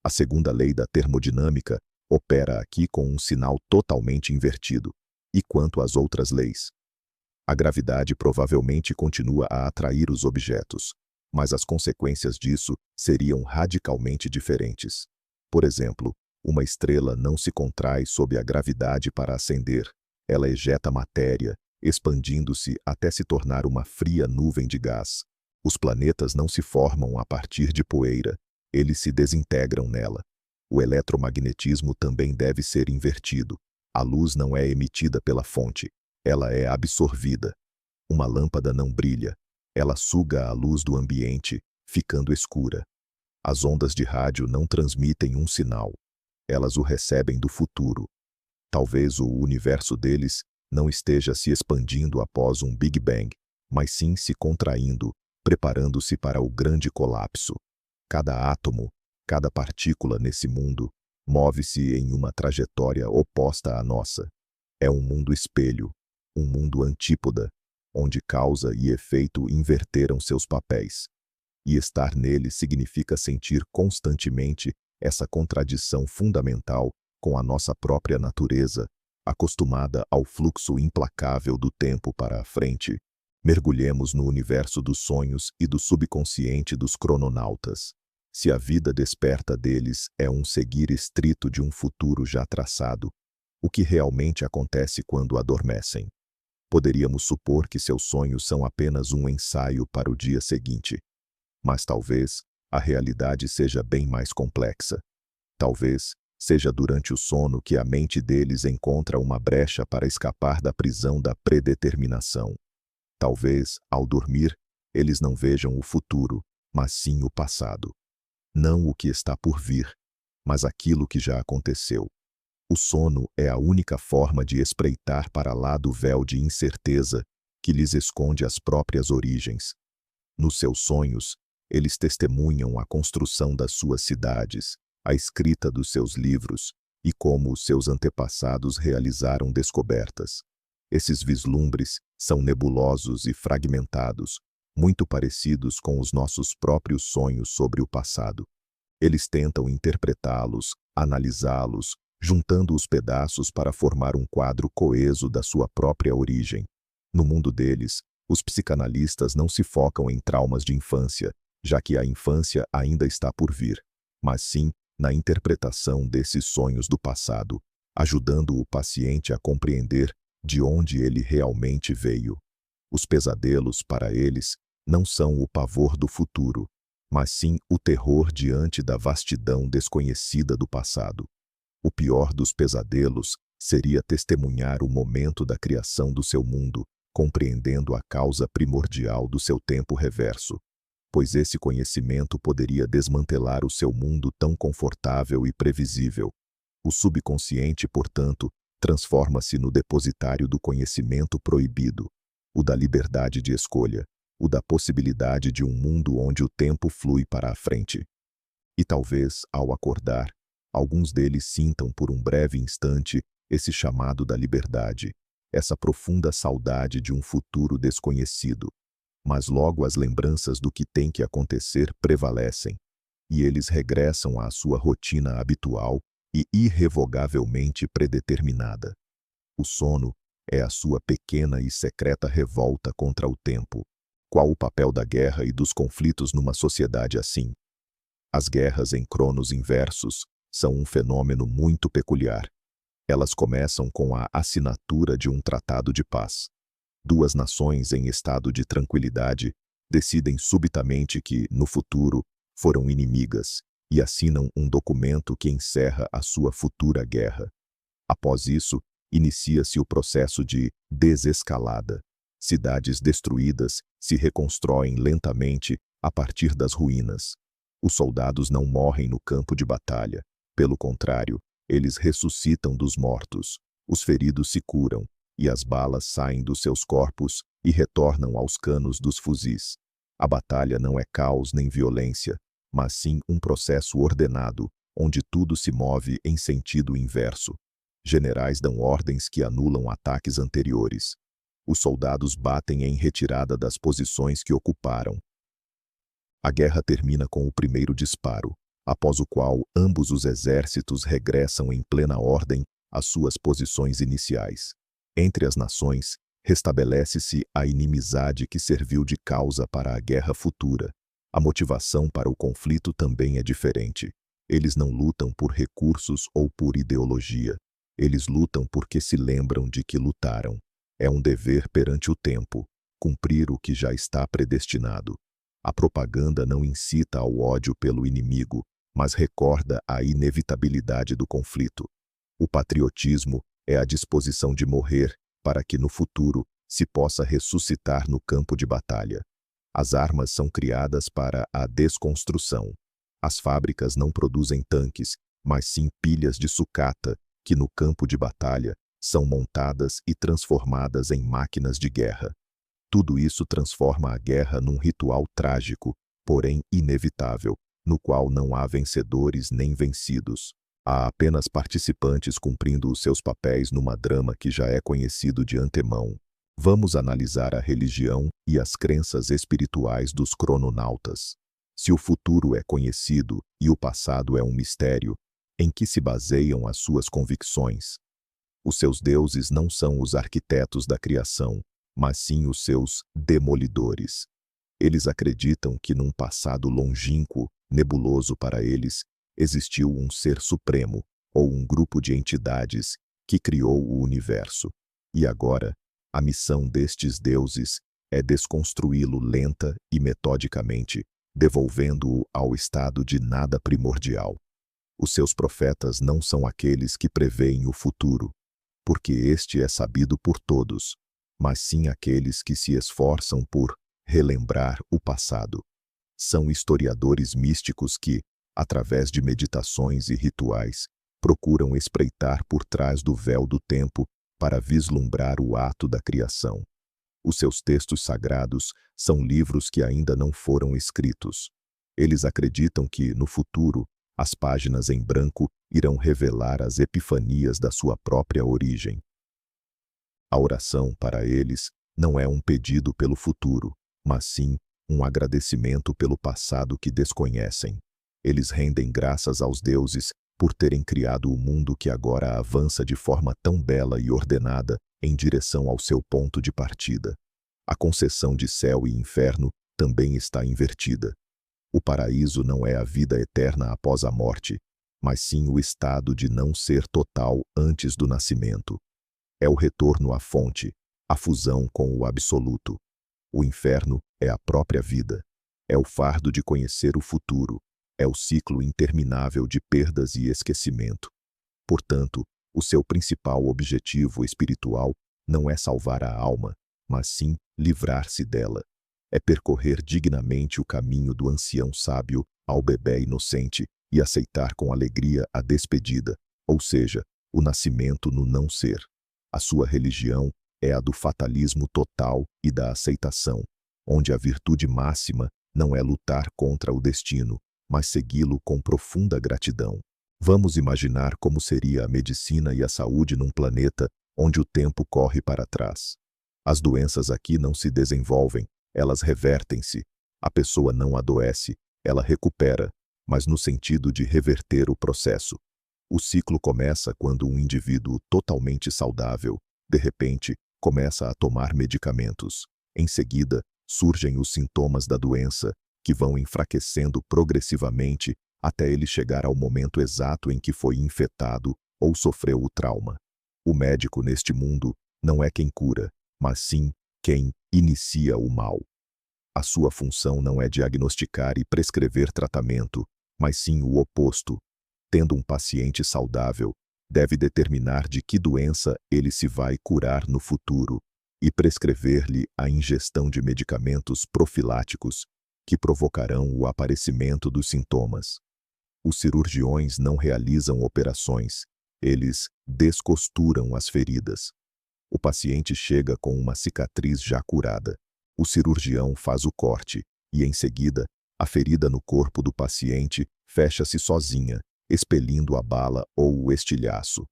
A segunda lei da termodinâmica opera aqui com um sinal totalmente invertido. E quanto às outras leis? A gravidade provavelmente continua a atrair os objetos, mas as consequências disso seriam radicalmente diferentes. Por exemplo, uma estrela não se contrai sob a gravidade para acender. Ela ejeta matéria, expandindo-se até se tornar uma fria nuvem de gás. Os planetas não se formam a partir de poeira, eles se desintegram nela. O eletromagnetismo também deve ser invertido. A luz não é emitida pela fonte, ela é absorvida. Uma lâmpada não brilha, ela suga a luz do ambiente, ficando escura. As ondas de rádio não transmitem um sinal, elas o recebem do futuro. Talvez o universo deles não esteja se expandindo após um Big Bang, mas sim se contraindo, preparando-se para o grande colapso. Cada átomo, cada partícula nesse mundo, move-se em uma trajetória oposta à nossa. É um mundo espelho, um mundo antípoda, onde causa e efeito inverteram seus papéis. E estar nele significa sentir constantemente essa contradição fundamental com a nossa própria natureza, acostumada ao fluxo implacável do tempo para a frente. Mergulhemos no universo dos sonhos e do subconsciente dos crononautas. Se a vida desperta deles é um seguir estrito de um futuro já traçado, o que realmente acontece quando adormecem? Poderíamos supor que seus sonhos são apenas um ensaio para o dia seguinte. Mas talvez a realidade seja bem mais complexa. Talvez seja durante o sono que a mente deles encontra uma brecha para escapar da prisão da predeterminação. Talvez, ao dormir, eles não vejam o futuro, mas sim o passado. Não o que está por vir, mas aquilo que já aconteceu. O sono é a única forma de espreitar para lá do véu de incerteza que lhes esconde as próprias origens. Nos seus sonhos, eles testemunham a construção das suas cidades, a escrita dos seus livros e como os seus antepassados realizaram descobertas. Esses vislumbres são nebulosos e fragmentados, muito parecidos com os nossos próprios sonhos sobre o passado. Eles tentam interpretá-los, analisá-los, juntando os pedaços para formar um quadro coeso da sua própria origem. No mundo deles, os psicanalistas não se focam em traumas de infância, já que a infância ainda está por vir, mas sim na interpretação desses sonhos do passado, ajudando o paciente a compreender de onde ele realmente veio. Os pesadelos, para eles, não são o pavor do futuro, mas sim o terror diante da vastidão desconhecida do passado. O pior dos pesadelos seria testemunhar o momento da criação do seu mundo, compreendendo a causa primordial do seu tempo reverso, pois esse conhecimento poderia desmantelar o seu mundo tão confortável e previsível. O subconsciente, portanto, transforma-se no depositário do conhecimento proibido, o da liberdade de escolha, o da possibilidade de um mundo onde o tempo flui para a frente. E talvez, ao acordar, alguns deles sintam por um breve instante esse chamado da liberdade, essa profunda saudade de um futuro desconhecido. Mas logo as lembranças do que tem que acontecer prevalecem, e eles regressam à sua rotina habitual e irrevogavelmente predeterminada. O sono é a sua pequena e secreta revolta contra o tempo. Qual o papel da guerra e dos conflitos numa sociedade assim? As guerras em cronos inversos são um fenômeno muito peculiar. Elas começam com a assinatura de um tratado de paz. Duas nações em estado de tranquilidade decidem subitamente que, no futuro, foram inimigas e assinam um documento que encerra a sua futura guerra. Após isso, inicia-se o processo de desescalada. Cidades destruídas se reconstroem lentamente a partir das ruínas. Os soldados não morrem no campo de batalha. Pelo contrário, eles ressuscitam dos mortos. Os feridos se curam, e as balas saem dos seus corpos e retornam aos canos dos fuzis. A batalha não é caos nem violência, mas sim um processo ordenado, onde tudo se move em sentido inverso. Generais dão ordens que anulam ataques anteriores. Os soldados batem em retirada das posições que ocuparam. A guerra termina com o primeiro disparo, após o qual ambos os exércitos regressam em plena ordem às suas posições iniciais. Entre as nações, restabelece-se a inimizade que serviu de causa para a guerra futura. A motivação para o conflito também é diferente. Eles não lutam por recursos ou por ideologia. Eles lutam porque se lembram de que lutaram. É um dever perante o tempo, cumprir o que já está predestinado. A propaganda não incita ao ódio pelo inimigo, mas recorda a inevitabilidade do conflito. O patriotismo é a disposição de morrer para que no futuro se possa ressuscitar no campo de batalha. As armas são criadas para a desconstrução. As fábricas não produzem tanques, mas sim pilhas de sucata, que no campo de batalha são montadas e transformadas em máquinas de guerra. Tudo isso transforma a guerra num ritual trágico, porém inevitável, no qual não há vencedores nem vencidos. Há apenas participantes cumprindo os seus papéis numa drama que já é conhecido de antemão. Vamos analisar a religião e as crenças espirituais dos crononautas. Se o futuro é conhecido e o passado é um mistério, em que se baseiam as suas convicções? Os seus deuses não são os arquitetos da criação, mas sim os seus demolidores. Eles acreditam que num passado longínquo, nebuloso para eles, existiu um ser supremo, ou um grupo de entidades, que criou o universo. E agora, a missão destes deuses é desconstruí-lo lenta e metodicamente, devolvendo-o ao estado de nada primordial. Os seus profetas não são aqueles que preveem o futuro, porque este é sabido por todos, mas sim aqueles que se esforçam por relembrar o passado. São historiadores místicos que, através de meditações e rituais, procuram espreitar por trás do véu do tempo para vislumbrar o ato da criação. Os seus textos sagrados são livros que ainda não foram escritos. Eles acreditam que, no futuro, as páginas em branco irão revelar as epifanias da sua própria origem. A oração, para eles, não é um pedido pelo futuro, mas sim um agradecimento pelo passado que desconhecem. Eles rendem graças aos deuses por terem criado o mundo que agora avança de forma tão bela e ordenada em direção ao seu ponto de partida. A conceção de céu e inferno também está invertida. O paraíso não é a vida eterna após a morte, mas sim o estado de não ser total antes do nascimento. É o retorno à fonte, a fusão com o absoluto. O inferno é a própria vida. É o fardo de conhecer o futuro. É o ciclo interminável de perdas e esquecimento. Portanto, o seu principal objetivo espiritual não é salvar a alma, mas sim livrar-se dela. É percorrer dignamente o caminho do ancião sábio ao bebé inocente e aceitar com alegria a despedida, ou seja, o nascimento no não ser. A sua religião é a do fatalismo total e da aceitação, onde a virtude máxima não é lutar contra o destino, mas segui-lo com profunda gratidão. Vamos imaginar como seria a medicina e a saúde num planeta onde o tempo corre para trás. As doenças aqui não se desenvolvem, elas revertem-se. A pessoa não adoece, ela recupera, mas no sentido de reverter o processo. O ciclo começa quando um indivíduo totalmente saudável, de repente, começa a tomar medicamentos. Em seguida, surgem os sintomas da doença, que vão enfraquecendo progressivamente até ele chegar ao momento exato em que foi infectado ou sofreu o trauma. O médico neste mundo não é quem cura, mas sim quem inicia o mal. A sua função não é diagnosticar e prescrever tratamento, mas sim o oposto. Tendo um paciente saudável, deve determinar de que doença ele se vai curar no futuro e prescrever-lhe a ingestão de medicamentos profiláticos que provocarão o aparecimento dos sintomas. Os cirurgiões não realizam operações, eles descosturam as feridas. O paciente chega com uma cicatriz já curada. O cirurgião faz o corte e, em seguida, a ferida no corpo do paciente fecha-se sozinha, expelindo a bala ou o estilhaço.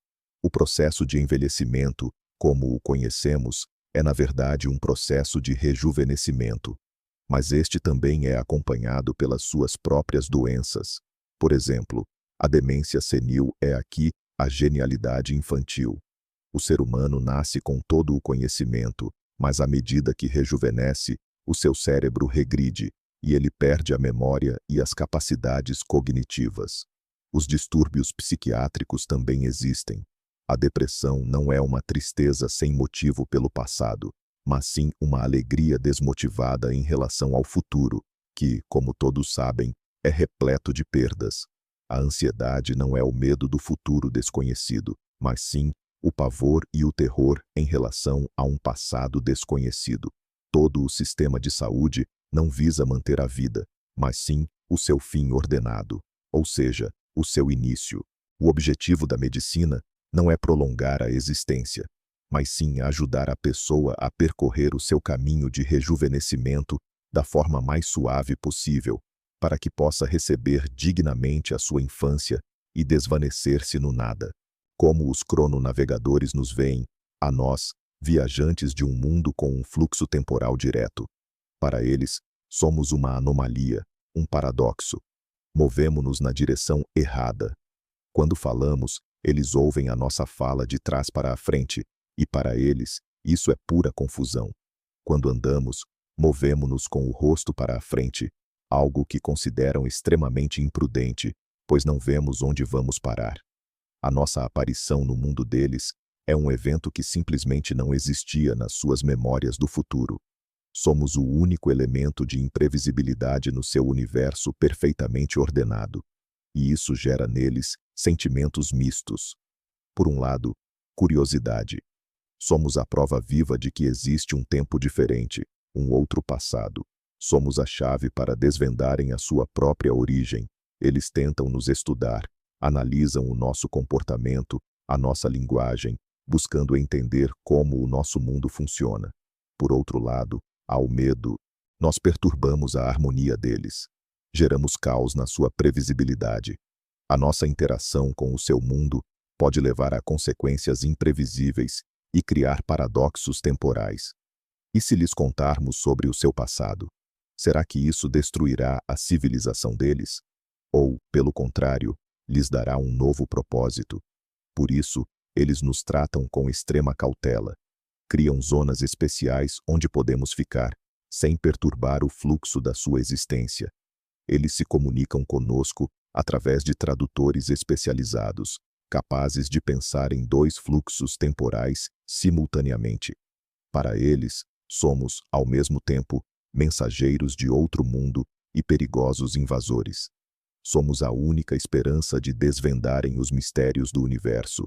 O processo de envelhecimento, como o conhecemos, é na verdade um processo de rejuvenescimento. Mas este também é acompanhado pelas suas próprias doenças. Por exemplo, a demência senil é aqui a genialidade infantil. O ser humano nasce com todo o conhecimento, mas à medida que rejuvenesce, o seu cérebro regride e ele perde a memória e as capacidades cognitivas. Os distúrbios psiquiátricos também existem. A depressão não é uma tristeza sem motivo pelo passado, mas sim uma alegria desmotivada em relação ao futuro, que, como todos sabem, é repleto de perdas. A ansiedade não é o medo do futuro desconhecido, mas sim o pavor e o terror em relação a um passado desconhecido. Todo o sistema de saúde não visa manter a vida, mas sim o seu fim ordenado, ou seja, o seu início. O objetivo da medicina não é prolongar a existência, mas sim ajudar a pessoa a percorrer o seu caminho de rejuvenescimento da forma mais suave possível, para que possa receber dignamente a sua infância e desvanecer-se no nada. Como os crononavegadores nos veem, a nós, viajantes de um mundo com um fluxo temporal direto. Para eles, somos uma anomalia, um paradoxo. Movemo-nos na direção errada. Quando falamos, eles ouvem a nossa fala de trás para a frente, e para eles, isso é pura confusão. Quando andamos, movemo-nos com o rosto para a frente, algo que consideram extremamente imprudente, pois não vemos onde vamos parar. A nossa aparição no mundo deles é um evento que simplesmente não existia nas suas memórias do futuro. Somos o único elemento de imprevisibilidade no seu universo perfeitamente ordenado, e isso gera neles sentimentos mistos. Por um lado, curiosidade. Somos a prova viva de que existe um tempo diferente, um outro passado. Somos a chave para desvendarem a sua própria origem. Eles tentam nos estudar, analisam o nosso comportamento, a nossa linguagem, buscando entender como o nosso mundo funciona. Por outro lado, há o medo. Nós perturbamos a harmonia deles. Geramos caos na sua previsibilidade. A nossa interação com o seu mundo pode levar a consequências imprevisíveis e criar paradoxos temporais. E se lhes contarmos sobre o seu passado, será que isso destruirá a civilização deles? Ou, pelo contrário, lhes dará um novo propósito? Por isso, eles nos tratam com extrema cautela. Criam zonas especiais onde podemos ficar, sem perturbar o fluxo da sua existência. Eles se comunicam conosco através de tradutores especializados, capazes de pensar em dois fluxos temporais simultaneamente. Para eles, somos, ao mesmo tempo, mensageiros de outro mundo e perigosos invasores. Somos a única esperança de desvendarem os mistérios do universo,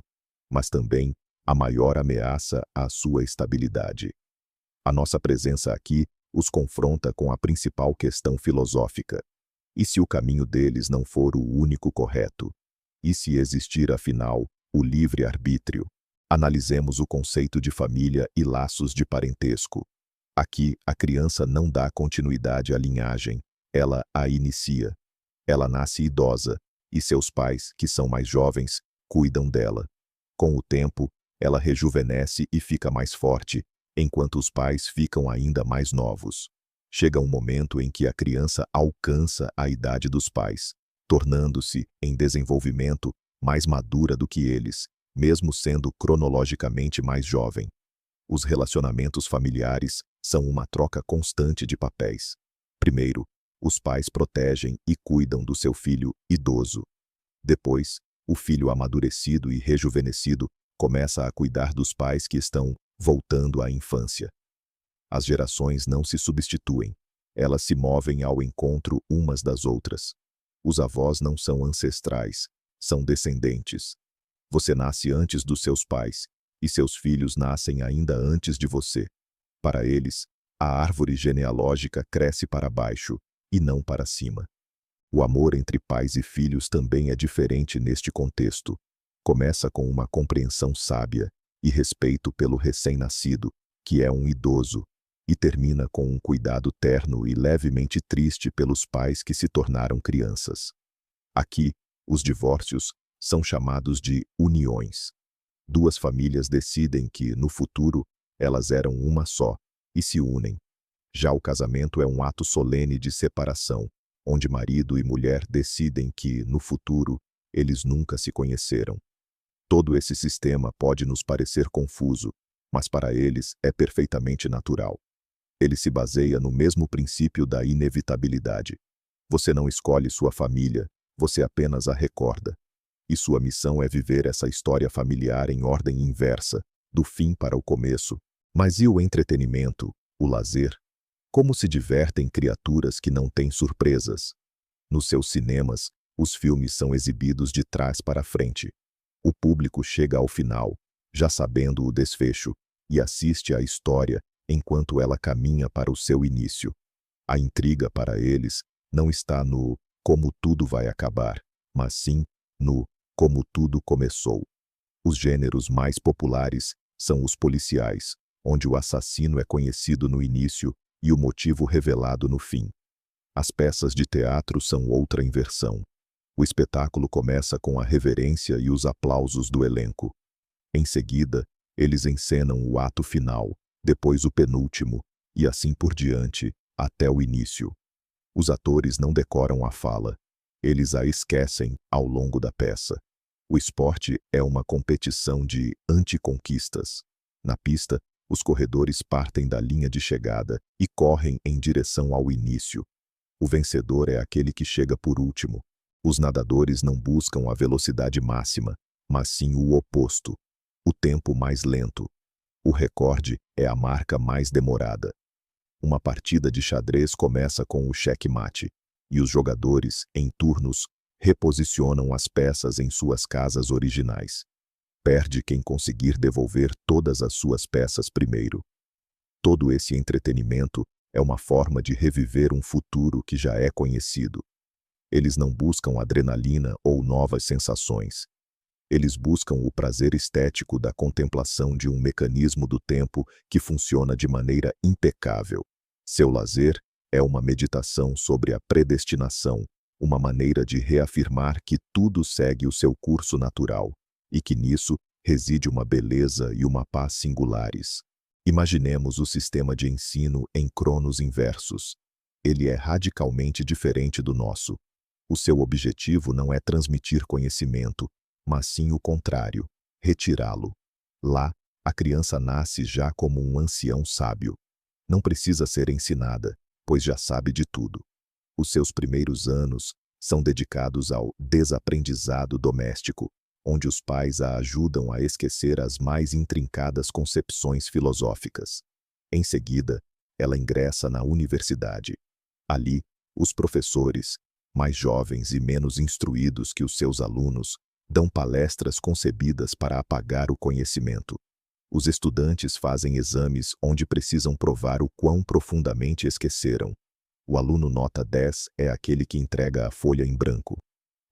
mas também a maior ameaça à sua estabilidade. A nossa presença aqui os confronta com a principal questão filosófica. E se o caminho deles não for o único correto? E se existir, afinal, o livre-arbítrio? Analisemos o conceito de família e laços de parentesco. Aqui, a criança não dá continuidade à linhagem, ela a inicia. Ela nasce idosa, e seus pais, que são mais jovens, cuidam dela. Com o tempo, ela rejuvenesce e fica mais forte, enquanto os pais ficam ainda mais novos. Chega um momento em que a criança alcança a idade dos pais, tornando-se, em desenvolvimento, mais madura do que eles, mesmo sendo cronologicamente mais jovem. Os relacionamentos familiares são uma troca constante de papéis. Primeiro, os pais protegem e cuidam do seu filho idoso. Depois, o filho amadurecido e rejuvenescido começa a cuidar dos pais que estão voltando à infância. As gerações não se substituem, elas se movem ao encontro umas das outras. Os avós não são ancestrais, são descendentes. Você nasce antes dos seus pais, e seus filhos nascem ainda antes de você. Para eles, a árvore genealógica cresce para baixo, e não para cima. O amor entre pais e filhos também é diferente neste contexto. Começa com uma compreensão sábia e respeito pelo recém-nascido, que é um idoso, e termina com um cuidado terno e levemente triste pelos pais que se tornaram crianças. Aqui, os divórcios são chamados de uniões. Duas famílias decidem que, no futuro, elas eram uma só, e se unem. Já o casamento é um ato solene de separação, onde marido e mulher decidem que, no futuro, eles nunca se conheceram. Todo esse sistema pode nos parecer confuso, mas para eles é perfeitamente natural. Ele se baseia no mesmo princípio da inevitabilidade. Você não escolhe sua família, você apenas a recorda. E sua missão é viver essa história familiar em ordem inversa, do fim para o começo. Mas e o entretenimento, o lazer? Como se divertem criaturas que não têm surpresas? Nos seus cinemas, os filmes são exibidos de trás para frente. O público chega ao final, já sabendo o desfecho, e assiste à história enquanto ela caminha para o seu início. A intriga para eles não está no como tudo vai acabar, mas sim no como tudo começou. Os gêneros mais populares são os policiais, onde o assassino é conhecido no início e o motivo revelado no fim. As peças de teatro são outra inversão. O espetáculo começa com a reverência e os aplausos do elenco. Em seguida, eles encenam o ato final, depois o penúltimo, e assim por diante, até o início. Os atores não decoram a fala, eles a esquecem ao longo da peça. O esporte é uma competição de anticonquistas. Na pista, os corredores partem da linha de chegada e correm em direção ao início. O vencedor é aquele que chega por último. Os nadadores não buscam a velocidade máxima, mas sim o oposto, o tempo mais lento. O recorde é a marca mais demorada. Uma partida de xadrez começa com o xeque-mate, e os jogadores, em turnos, reposicionam as peças em suas casas originais. Perde quem conseguir devolver todas as suas peças primeiro. Todo esse entretenimento é uma forma de reviver um futuro que já é conhecido. Eles não buscam adrenalina ou novas sensações. Eles buscam o prazer estético da contemplação de um mecanismo do tempo que funciona de maneira impecável. Seu lazer é uma meditação sobre a predestinação, uma maneira de reafirmar que tudo segue o seu curso natural, e que nisso reside uma beleza e uma paz singulares. Imaginemos o sistema de ensino em cronos inversos. Ele é radicalmente diferente do nosso. O seu objetivo não é transmitir conhecimento, mas sim o contrário, retirá-lo. Lá, a criança nasce já como um ancião sábio. Não precisa ser ensinada, pois já sabe de tudo. Os seus primeiros anos são dedicados ao desaprendizado doméstico, onde os pais a ajudam a esquecer as mais intrincadas concepções filosóficas. Em seguida, ela ingressa na universidade. Ali, os professores, mais jovens e menos instruídos que os seus alunos, dão palestras concebidas para apagar o conhecimento. Os estudantes fazem exames onde precisam provar o quão profundamente esqueceram. O aluno nota 10 é aquele que entrega a folha em branco.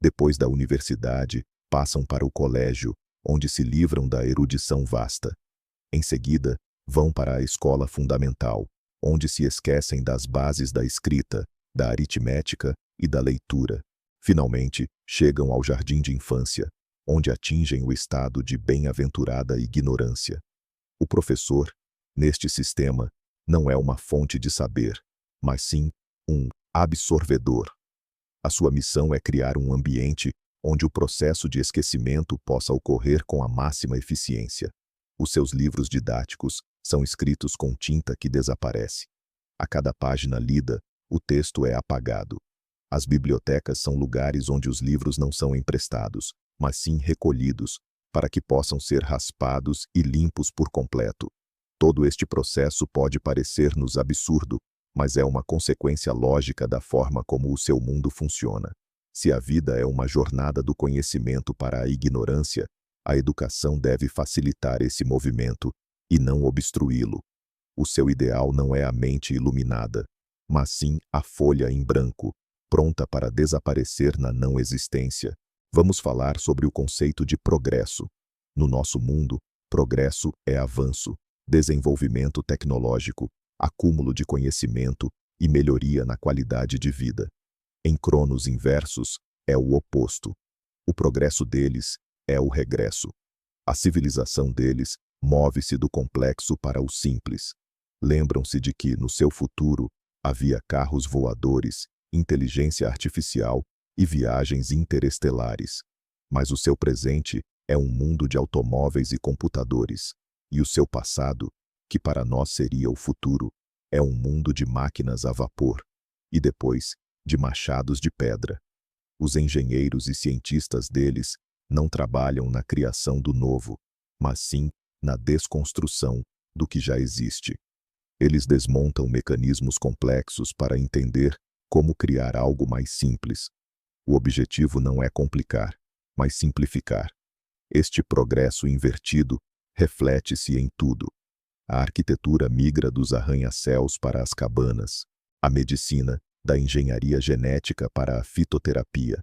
Depois da universidade, passam para o colégio, onde se livram da erudição vasta. Em seguida, vão para a escola fundamental, onde se esquecem das bases da escrita, da aritmética e da leitura. Finalmente, chegam ao jardim de infância, onde atingem o estado de bem-aventurada ignorância. O professor, neste sistema, não é uma fonte de saber, mas sim um absorvedor. A sua missão é criar um ambiente onde o processo de esquecimento possa ocorrer com a máxima eficiência. Os seus livros didáticos são escritos com tinta que desaparece. A cada página lida, o texto é apagado. As bibliotecas são lugares onde os livros não são emprestados, mas sim recolhidos, para que possam ser raspados e limpos por completo. Todo este processo pode parecer-nos absurdo, mas é uma consequência lógica da forma como o seu mundo funciona. Se a vida é uma jornada do conhecimento para a ignorância, a educação deve facilitar esse movimento e não obstruí-lo. O seu ideal não é a mente iluminada, mas sim a folha em branco, pronta para desaparecer na não existência. Vamos falar sobre o conceito de progresso. No nosso mundo, progresso é avanço, desenvolvimento tecnológico, acúmulo de conhecimento e melhoria na qualidade de vida. Em cronos inversos, é o oposto. O progresso deles é o regresso. A civilização deles move-se do complexo para o simples. Lembram-se de que, no seu futuro, havia carros voadores, inteligência artificial e viagens interestelares. Mas o seu presente é um mundo de automóveis e computadores. E o seu passado, que para nós seria o futuro, é um mundo de máquinas a vapor. E depois, de machados de pedra. Os engenheiros e cientistas deles não trabalham na criação do novo, mas sim na desconstrução do que já existe. Eles desmontam mecanismos complexos para entender como criar algo mais simples. O objetivo não é complicar, mas simplificar. Este progresso invertido reflete-se em tudo. A arquitetura migra dos arranha-céus para as cabanas, a medicina da engenharia genética para a fitoterapia,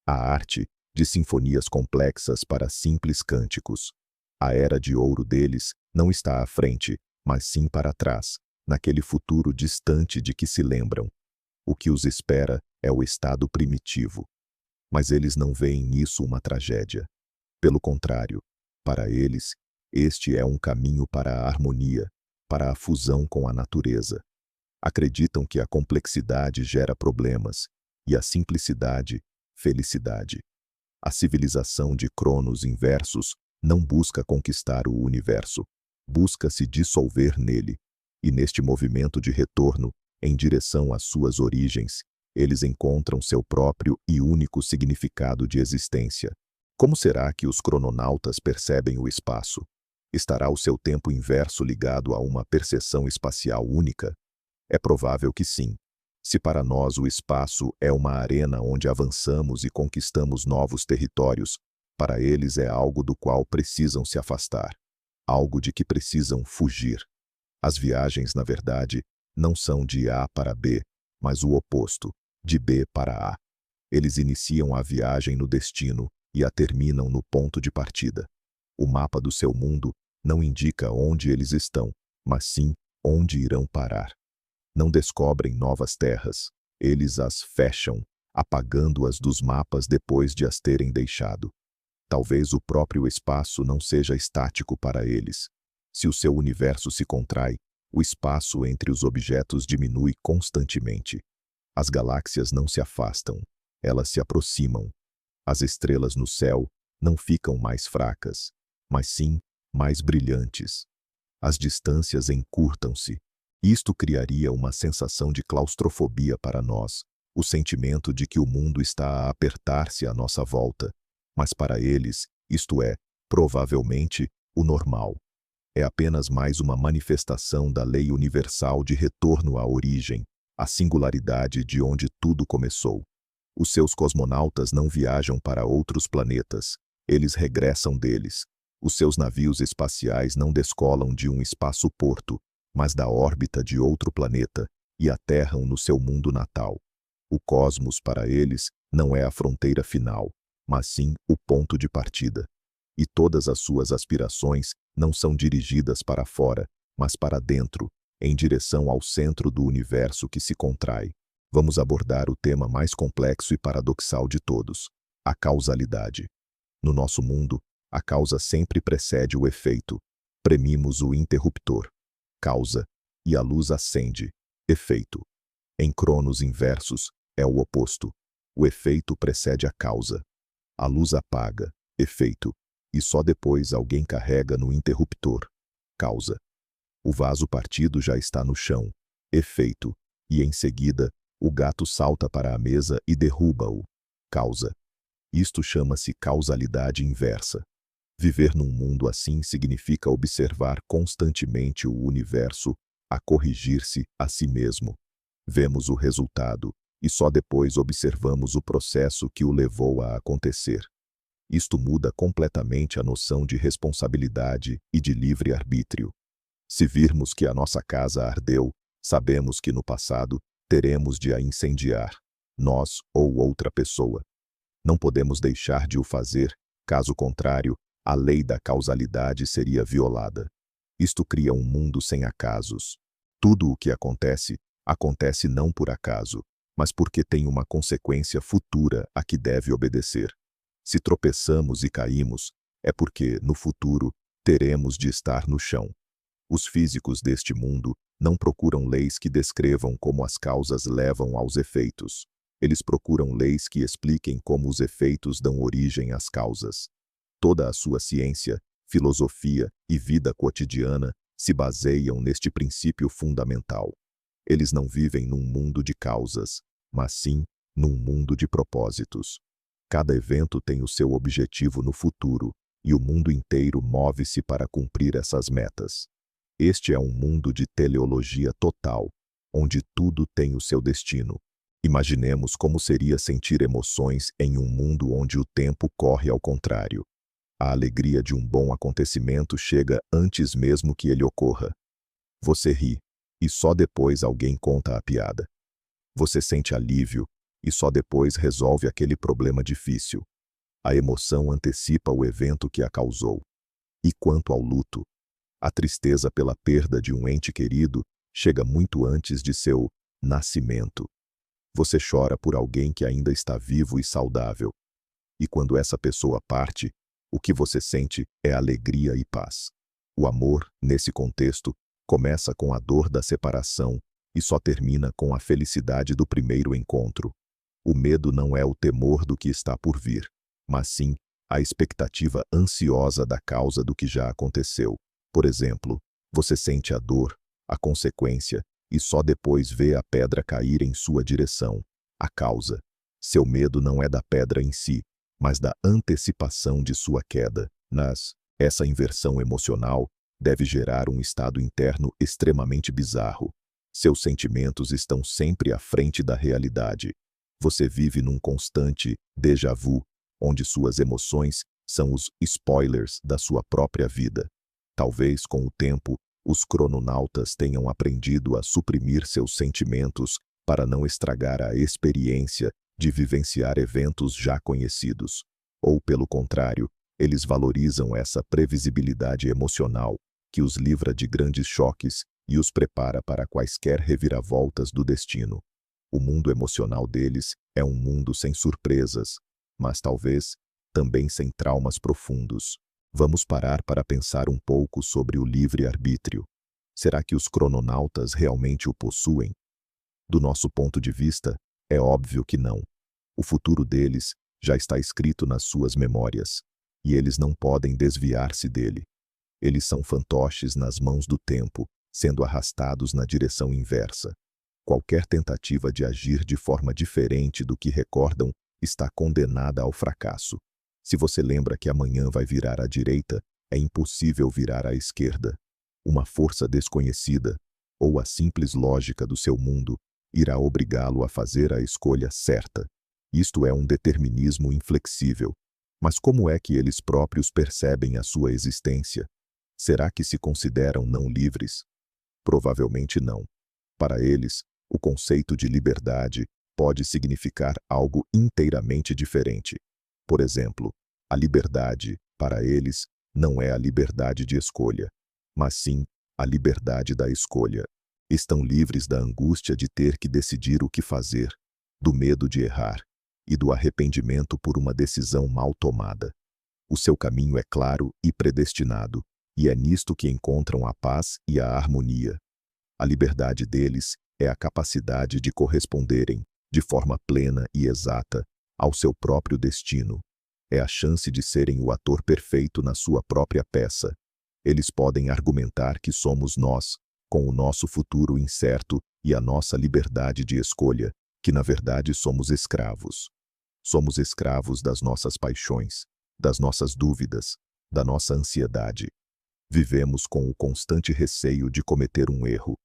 a arte de sinfonias complexas para simples cânticos. A era de ouro deles não está à frente, mas sim para trás, naquele futuro distante de que se lembram. O que os espera é o estado primitivo. Mas eles não veem nisso uma tragédia. Pelo contrário, para eles, este é um caminho para a harmonia, para a fusão com a natureza. Acreditam que a complexidade gera problemas e a simplicidade, felicidade. A civilização de cronos inversos não busca conquistar o universo, busca se dissolver nele. E neste movimento de retorno, em direção às suas origens, eles encontram seu próprio e único significado de existência. Como será que os crononautas percebem o espaço? Estará o seu tempo inverso ligado a uma percepção espacial única? É provável que sim. Se para nós o espaço é uma arena onde avançamos e conquistamos novos territórios, para eles é algo do qual precisam se afastar, algo de que precisam fugir. As viagens, na verdade, não são de A para B, mas o oposto, de B para A. Eles iniciam a viagem no destino e a terminam no ponto de partida. O mapa do seu mundo não indica onde eles estão, mas sim onde irão parar. Não descobrem novas terras, eles as fecham, apagando-as dos mapas depois de as terem deixado. Talvez o próprio espaço não seja estático para eles. Se o seu universo se contrai, o espaço entre os objetos diminui constantemente. As galáxias não se afastam, elas se aproximam. As estrelas no céu não ficam mais fracas, mas sim mais brilhantes. As distâncias encurtam-se. Isto criaria uma sensação de claustrofobia para nós, o sentimento de que o mundo está a apertar-se à nossa volta. Mas para eles, isto é, provavelmente, o normal. É apenas mais uma manifestação da lei universal de retorno à origem, à singularidade de onde tudo começou. Os seus cosmonautas não viajam para outros planetas, eles regressam deles. Os seus navios espaciais não descolam de um espaço-porto, mas da órbita de outro planeta, e aterram no seu mundo natal. O cosmos, para eles, não é a fronteira final, mas sim o ponto de partida. E todas as suas aspirações não são dirigidas para fora, mas para dentro, em direção ao centro do universo que se contrai. Vamos abordar o tema mais complexo e paradoxal de todos: a causalidade. No nosso mundo, a causa sempre precede o efeito. Premimos o interruptor, causa, e a luz acende, efeito. Em cronos inversos, é o oposto. O efeito precede a causa. A luz apaga, efeito, e só depois alguém carrega no interruptor, causa. O vaso partido já está no chão, efeito, e em seguida, o gato salta para a mesa e derruba-o, causa. Isto chama-se causalidade inversa. Viver num mundo assim significa observar constantemente o universo a corrigir-se a si mesmo. Vemos o resultado, e só depois observamos o processo que o levou a acontecer. Isto muda completamente a noção de responsabilidade e de livre-arbítrio. Se virmos que a nossa casa ardeu, sabemos que no passado teremos de a incendiar, nós ou outra pessoa. Não podemos deixar de o fazer, caso contrário, a lei da causalidade seria violada. Isto cria um mundo sem acasos. Tudo o que acontece, acontece não por acaso, mas porque tem uma consequência futura a que deve obedecer. Se tropeçamos e caímos, é porque, no futuro, teremos de estar no chão. Os físicos deste mundo não procuram leis que descrevam como as causas levam aos efeitos. Eles procuram leis que expliquem como os efeitos dão origem às causas. Toda a sua ciência, filosofia e vida cotidiana se baseiam neste princípio fundamental. Eles não vivem num mundo de causas, mas sim num mundo de propósitos. Cada evento tem o seu objetivo no futuro, e o mundo inteiro move-se para cumprir essas metas. Este é um mundo de teleologia total, onde tudo tem o seu destino. Imaginemos como seria sentir emoções em um mundo onde o tempo corre ao contrário. A alegria de um bom acontecimento chega antes mesmo que ele ocorra. Você ri, e só depois alguém conta a piada. Você sente alívio, e só depois resolve aquele problema difícil. A emoção antecipa o evento que a causou. E quanto ao luto, a tristeza pela perda de um ente querido chega muito antes de seu nascimento. Você chora por alguém que ainda está vivo e saudável. E quando essa pessoa parte, o que você sente é alegria e paz. O amor, nesse contexto, começa com a dor da separação e só termina com a felicidade do primeiro encontro. O medo não é o temor do que está por vir, mas sim a expectativa ansiosa da causa do que já aconteceu. Por exemplo, você sente a dor, a consequência, e só depois vê a pedra cair em sua direção, a causa. Seu medo não é da pedra em si, mas da antecipação de sua queda. Essa inversão emocional deve gerar um estado interno extremamente bizarro. Seus sentimentos estão sempre à frente da realidade. Você vive num constante déjà vu, onde suas emoções são os spoilers da sua própria vida. Talvez, com o tempo, os crononautas tenham aprendido a suprimir seus sentimentos para não estragar a experiência de vivenciar eventos já conhecidos. Ou, pelo contrário, eles valorizam essa previsibilidade emocional que os livra de grandes choques e os prepara para quaisquer reviravoltas do destino. O mundo emocional deles é um mundo sem surpresas, mas talvez também sem traumas profundos. Vamos parar para pensar um pouco sobre o livre-arbítrio. Será que os crononautas realmente o possuem? Do nosso ponto de vista, é óbvio que não. O futuro deles já está escrito nas suas memórias, e eles não podem desviar-se dele. Eles são fantoches nas mãos do tempo, sendo arrastados na direção inversa. Qualquer tentativa de agir de forma diferente do que recordam está condenada ao fracasso. Se você lembra que amanhã vai virar à direita, é impossível virar à esquerda. Uma força desconhecida, ou a simples lógica do seu mundo, irá obrigá-lo a fazer a escolha certa. Isto é um determinismo inflexível. Mas como é que eles próprios percebem a sua existência? Será que se consideram não livres? Provavelmente não. Para eles, o conceito de liberdade pode significar algo inteiramente diferente. Por exemplo, a liberdade, para eles, não é a liberdade de escolha, mas sim a liberdade da escolha. Estão livres da angústia de ter que decidir o que fazer, do medo de errar e do arrependimento por uma decisão mal tomada. O seu caminho é claro e predestinado, e é nisto que encontram a paz e a harmonia. A liberdade deles é a capacidade de corresponderem, de forma plena e exata, ao seu próprio destino. É a chance de serem o ator perfeito na sua própria peça. Eles podem argumentar que somos nós, com o nosso futuro incerto e a nossa liberdade de escolha, que na verdade somos escravos. Somos escravos das nossas paixões, das nossas dúvidas, da nossa ansiedade. Vivemos com o constante receio de cometer um erro.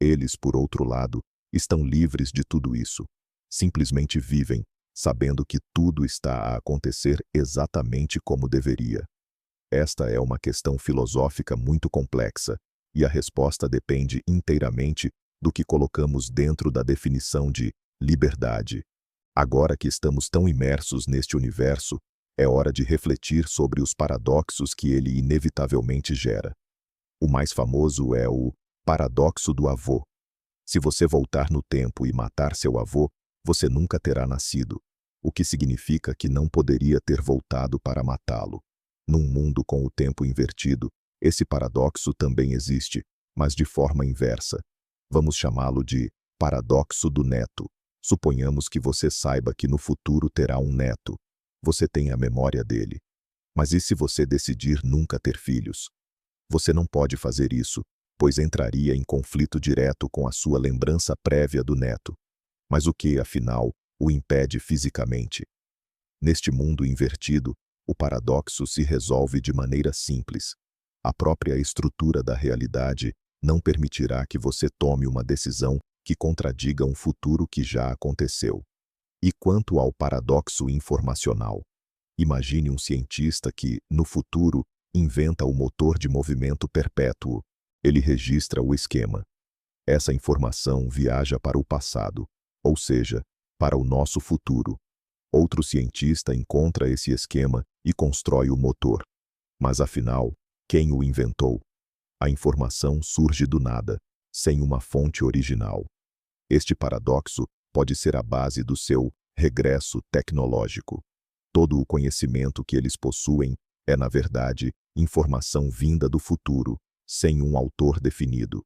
Eles, por outro lado, estão livres de tudo isso. Simplesmente vivem, sabendo que tudo está a acontecer exatamente como deveria. Esta é uma questão filosófica muito complexa, e a resposta depende inteiramente do que colocamos dentro da definição de liberdade. Agora que estamos tão imersos neste universo, é hora de refletir sobre os paradoxos que ele inevitavelmente gera. O mais famoso é o paradoxo do avô. Se você voltar no tempo e matar seu avô, você nunca terá nascido, o que significa que não poderia ter voltado para matá-lo. Num mundo com o tempo invertido, esse paradoxo também existe, mas de forma inversa. Vamos chamá-lo de paradoxo do neto. Suponhamos que você saiba que no futuro terá um neto. Você tem a memória dele. Mas e se você decidir nunca ter filhos? Você não pode fazer isso, pois entraria em conflito direto com a sua lembrança prévia do neto. Mas o que, afinal, o impede fisicamente? Neste mundo invertido, o paradoxo se resolve de maneira simples. A própria estrutura da realidade não permitirá que você tome uma decisão que contradiga um futuro que já aconteceu. E quanto ao paradoxo informacional? Imagine um cientista que, no futuro, inventa o motor de movimento perpétuo. Ele registra o esquema. Essa informação viaja para o passado, ou seja, para o nosso futuro. Outro cientista encontra esse esquema e constrói o motor. Mas afinal, quem o inventou? A informação surge do nada, sem uma fonte original. Este paradoxo pode ser a base do seu regresso tecnológico. Todo o conhecimento que eles possuem é, na verdade, informação vinda do futuro, sem um autor definido.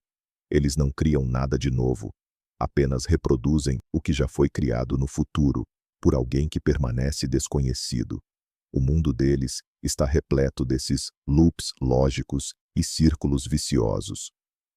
Eles não criam nada de novo, apenas reproduzem o que já foi criado no futuro, por alguém que permanece desconhecido. O mundo deles está repleto desses loops lógicos e círculos viciosos.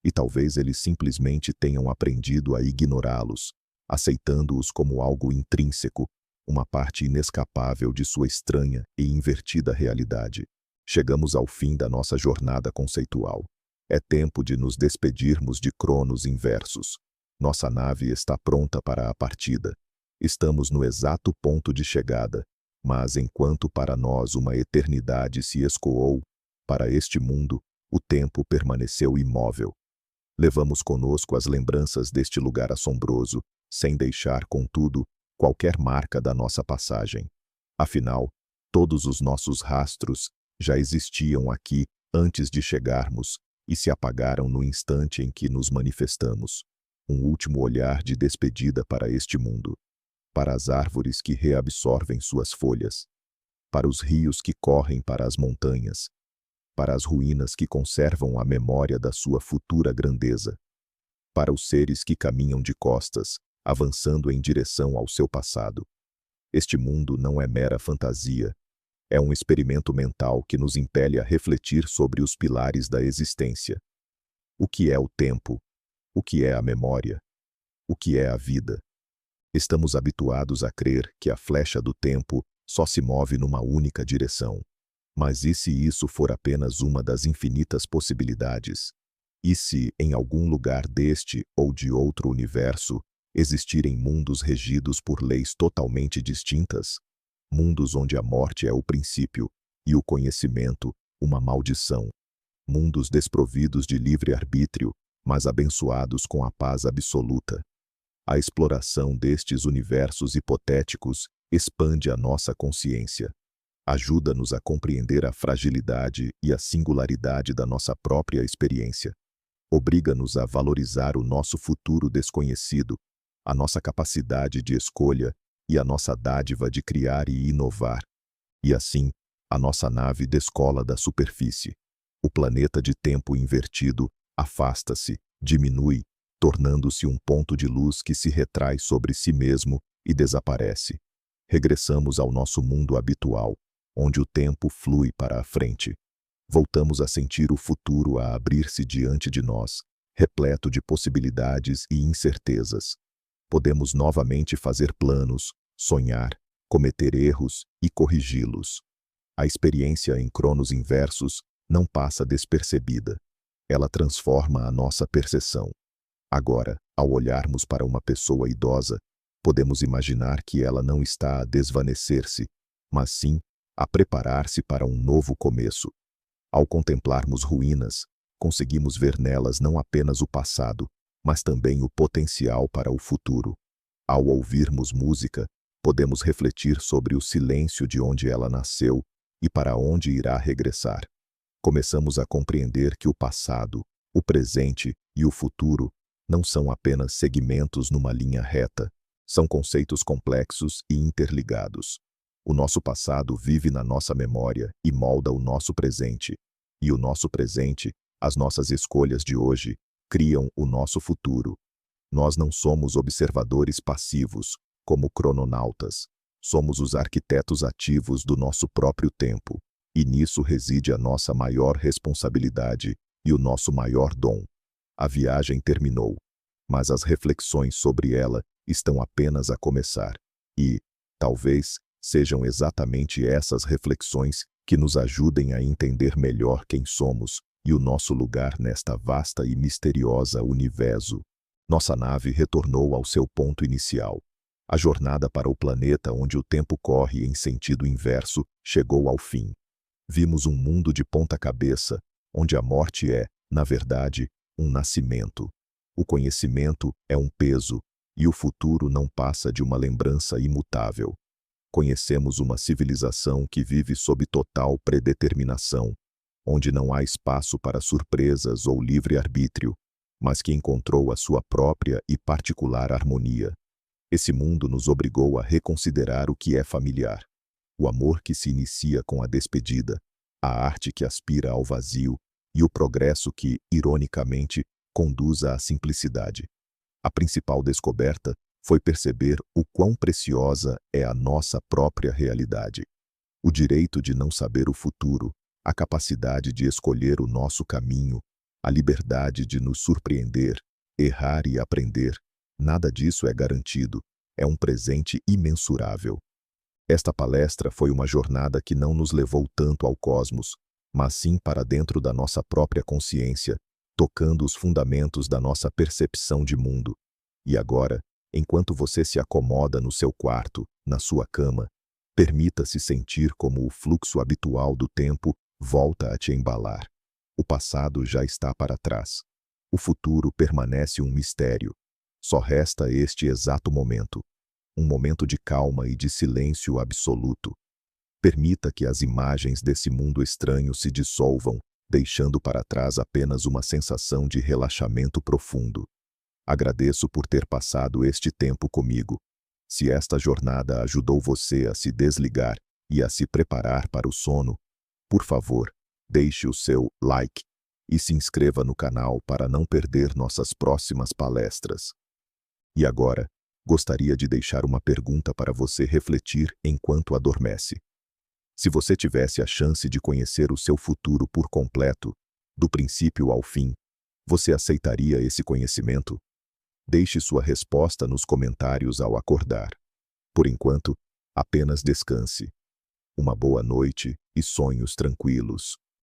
E talvez eles simplesmente tenham aprendido a ignorá-los, aceitando-os como algo intrínseco, uma parte inescapável de sua estranha e invertida realidade. Chegamos ao fim da nossa jornada conceitual. É tempo de nos despedirmos de cronos inversos. Nossa nave está pronta para a partida. Estamos no exato ponto de chegada, mas enquanto para nós uma eternidade se escoou, para este mundo, o tempo permaneceu imóvel. Levamos conosco as lembranças deste lugar assombroso, sem deixar, contudo, qualquer marca da nossa passagem. Afinal, todos os nossos rastros já existiam aqui antes de chegarmos e se apagaram no instante em que nos manifestamos. Um último olhar de despedida para este mundo, para as árvores que reabsorvem suas folhas, para os rios que correm para as montanhas, para as ruínas que conservam a memória da sua futura grandeza, para os seres que caminham de costas, avançando em direção ao seu passado. Este mundo não é mera fantasia, é um experimento mental que nos impele a refletir sobre os pilares da existência. O que é o tempo? O que é a memória? O que é a vida? Estamos habituados a crer que a flecha do tempo só se move numa única direção. Mas e se isso for apenas uma das infinitas possibilidades? E se, em algum lugar deste ou de outro universo, existirem mundos regidos por leis totalmente distintas? mundos onde a morte é o princípio e o conhecimento uma maldição, mundos desprovidos de livre-arbítrio, mas abençoados com a paz absoluta. A exploração destes universos hipotéticos expande a nossa consciência. Ajuda-nos a compreender a fragilidade e a singularidade da nossa própria experiência. Obriga-nos a valorizar o nosso futuro desconhecido, a nossa capacidade de escolha e a nossa dádiva de criar e inovar. E assim, a nossa nave descola da superfície. O planeta de tempo invertido afasta-se, diminui, tornando-se um ponto de luz que se retrai sobre si mesmo e desaparece. Regressamos ao nosso mundo habitual, onde o tempo flui para a frente. Voltamos a sentir o futuro a abrir-se diante de nós, repleto de possibilidades e incertezas. Podemos novamente fazer planos, sonhar, cometer erros e corrigi-los. A experiência em cronos inversos não passa despercebida. Ela transforma a nossa percepção. Agora, ao olharmos para uma pessoa idosa, podemos imaginar que ela não está a desvanecer-se, mas sim a preparar-se para um novo começo. Ao contemplarmos ruínas, conseguimos ver nelas não apenas o passado, mas também o potencial para o futuro. Ao ouvirmos música, podemos refletir sobre o silêncio de onde ela nasceu e para onde irá regressar. Começamos a compreender que o passado, o presente e o futuro não são apenas segmentos numa linha reta, são conceitos complexos e interligados. O nosso passado vive na nossa memória e molda o nosso presente, e o nosso presente, as nossas escolhas de hoje, criam o nosso futuro. Nós não somos observadores passivos, como crononautas. Somos os arquitetos ativos do nosso próprio tempo, e nisso reside a nossa maior responsabilidade e o nosso maior dom. A viagem terminou, mas as reflexões sobre ela estão apenas a começar. E, talvez, sejam exatamente essas reflexões que nos ajudem a entender melhor quem somos e o nosso lugar nesta vasta e misteriosa universo. Nossa nave retornou ao seu ponto inicial. A jornada para o planeta onde o tempo corre em sentido inverso chegou ao fim. Vimos um mundo de ponta-cabeça, onde a morte é, na verdade, um nascimento. O conhecimento é um peso, e o futuro não passa de uma lembrança imutável. Conhecemos uma civilização que vive sob total predeterminação, onde não há espaço para surpresas ou livre-arbítrio, mas que encontrou a sua própria e particular harmonia. Esse mundo nos obrigou a reconsiderar o que é familiar. O amor que se inicia com a despedida, a arte que aspira ao vazio e o progresso que, ironicamente, conduz à simplicidade. A principal descoberta foi perceber o quão preciosa é a nossa própria realidade. O direito de não saber o futuro, a capacidade de escolher o nosso caminho, a liberdade de nos surpreender, errar e aprender. Nada disso é garantido, é um presente imensurável. Esta palestra foi uma jornada que não nos levou tanto ao cosmos, mas sim para dentro da nossa própria consciência, tocando os fundamentos da nossa percepção de mundo. E agora, enquanto você se acomoda no seu quarto, na sua cama, permita-se sentir como o fluxo habitual do tempo volta a te embalar. O passado já está para trás. O futuro permanece um mistério. Só resta este exato momento. Um momento de calma e de silêncio absoluto. Permita que as imagens desse mundo estranho se dissolvam, deixando para trás apenas uma sensação de relaxamento profundo. Agradeço por ter passado este tempo comigo. Se esta jornada ajudou você a se desligar e a se preparar para o sono, por favor, deixe o seu like e se inscreva no canal para não perder nossas próximas palestras. E agora, gostaria de deixar uma pergunta para você refletir enquanto adormece. Se você tivesse a chance de conhecer o seu futuro por completo, do princípio ao fim, você aceitaria esse conhecimento? Deixe sua resposta nos comentários ao acordar. Por enquanto, apenas descanse. Uma boa noite e sonhos tranquilos.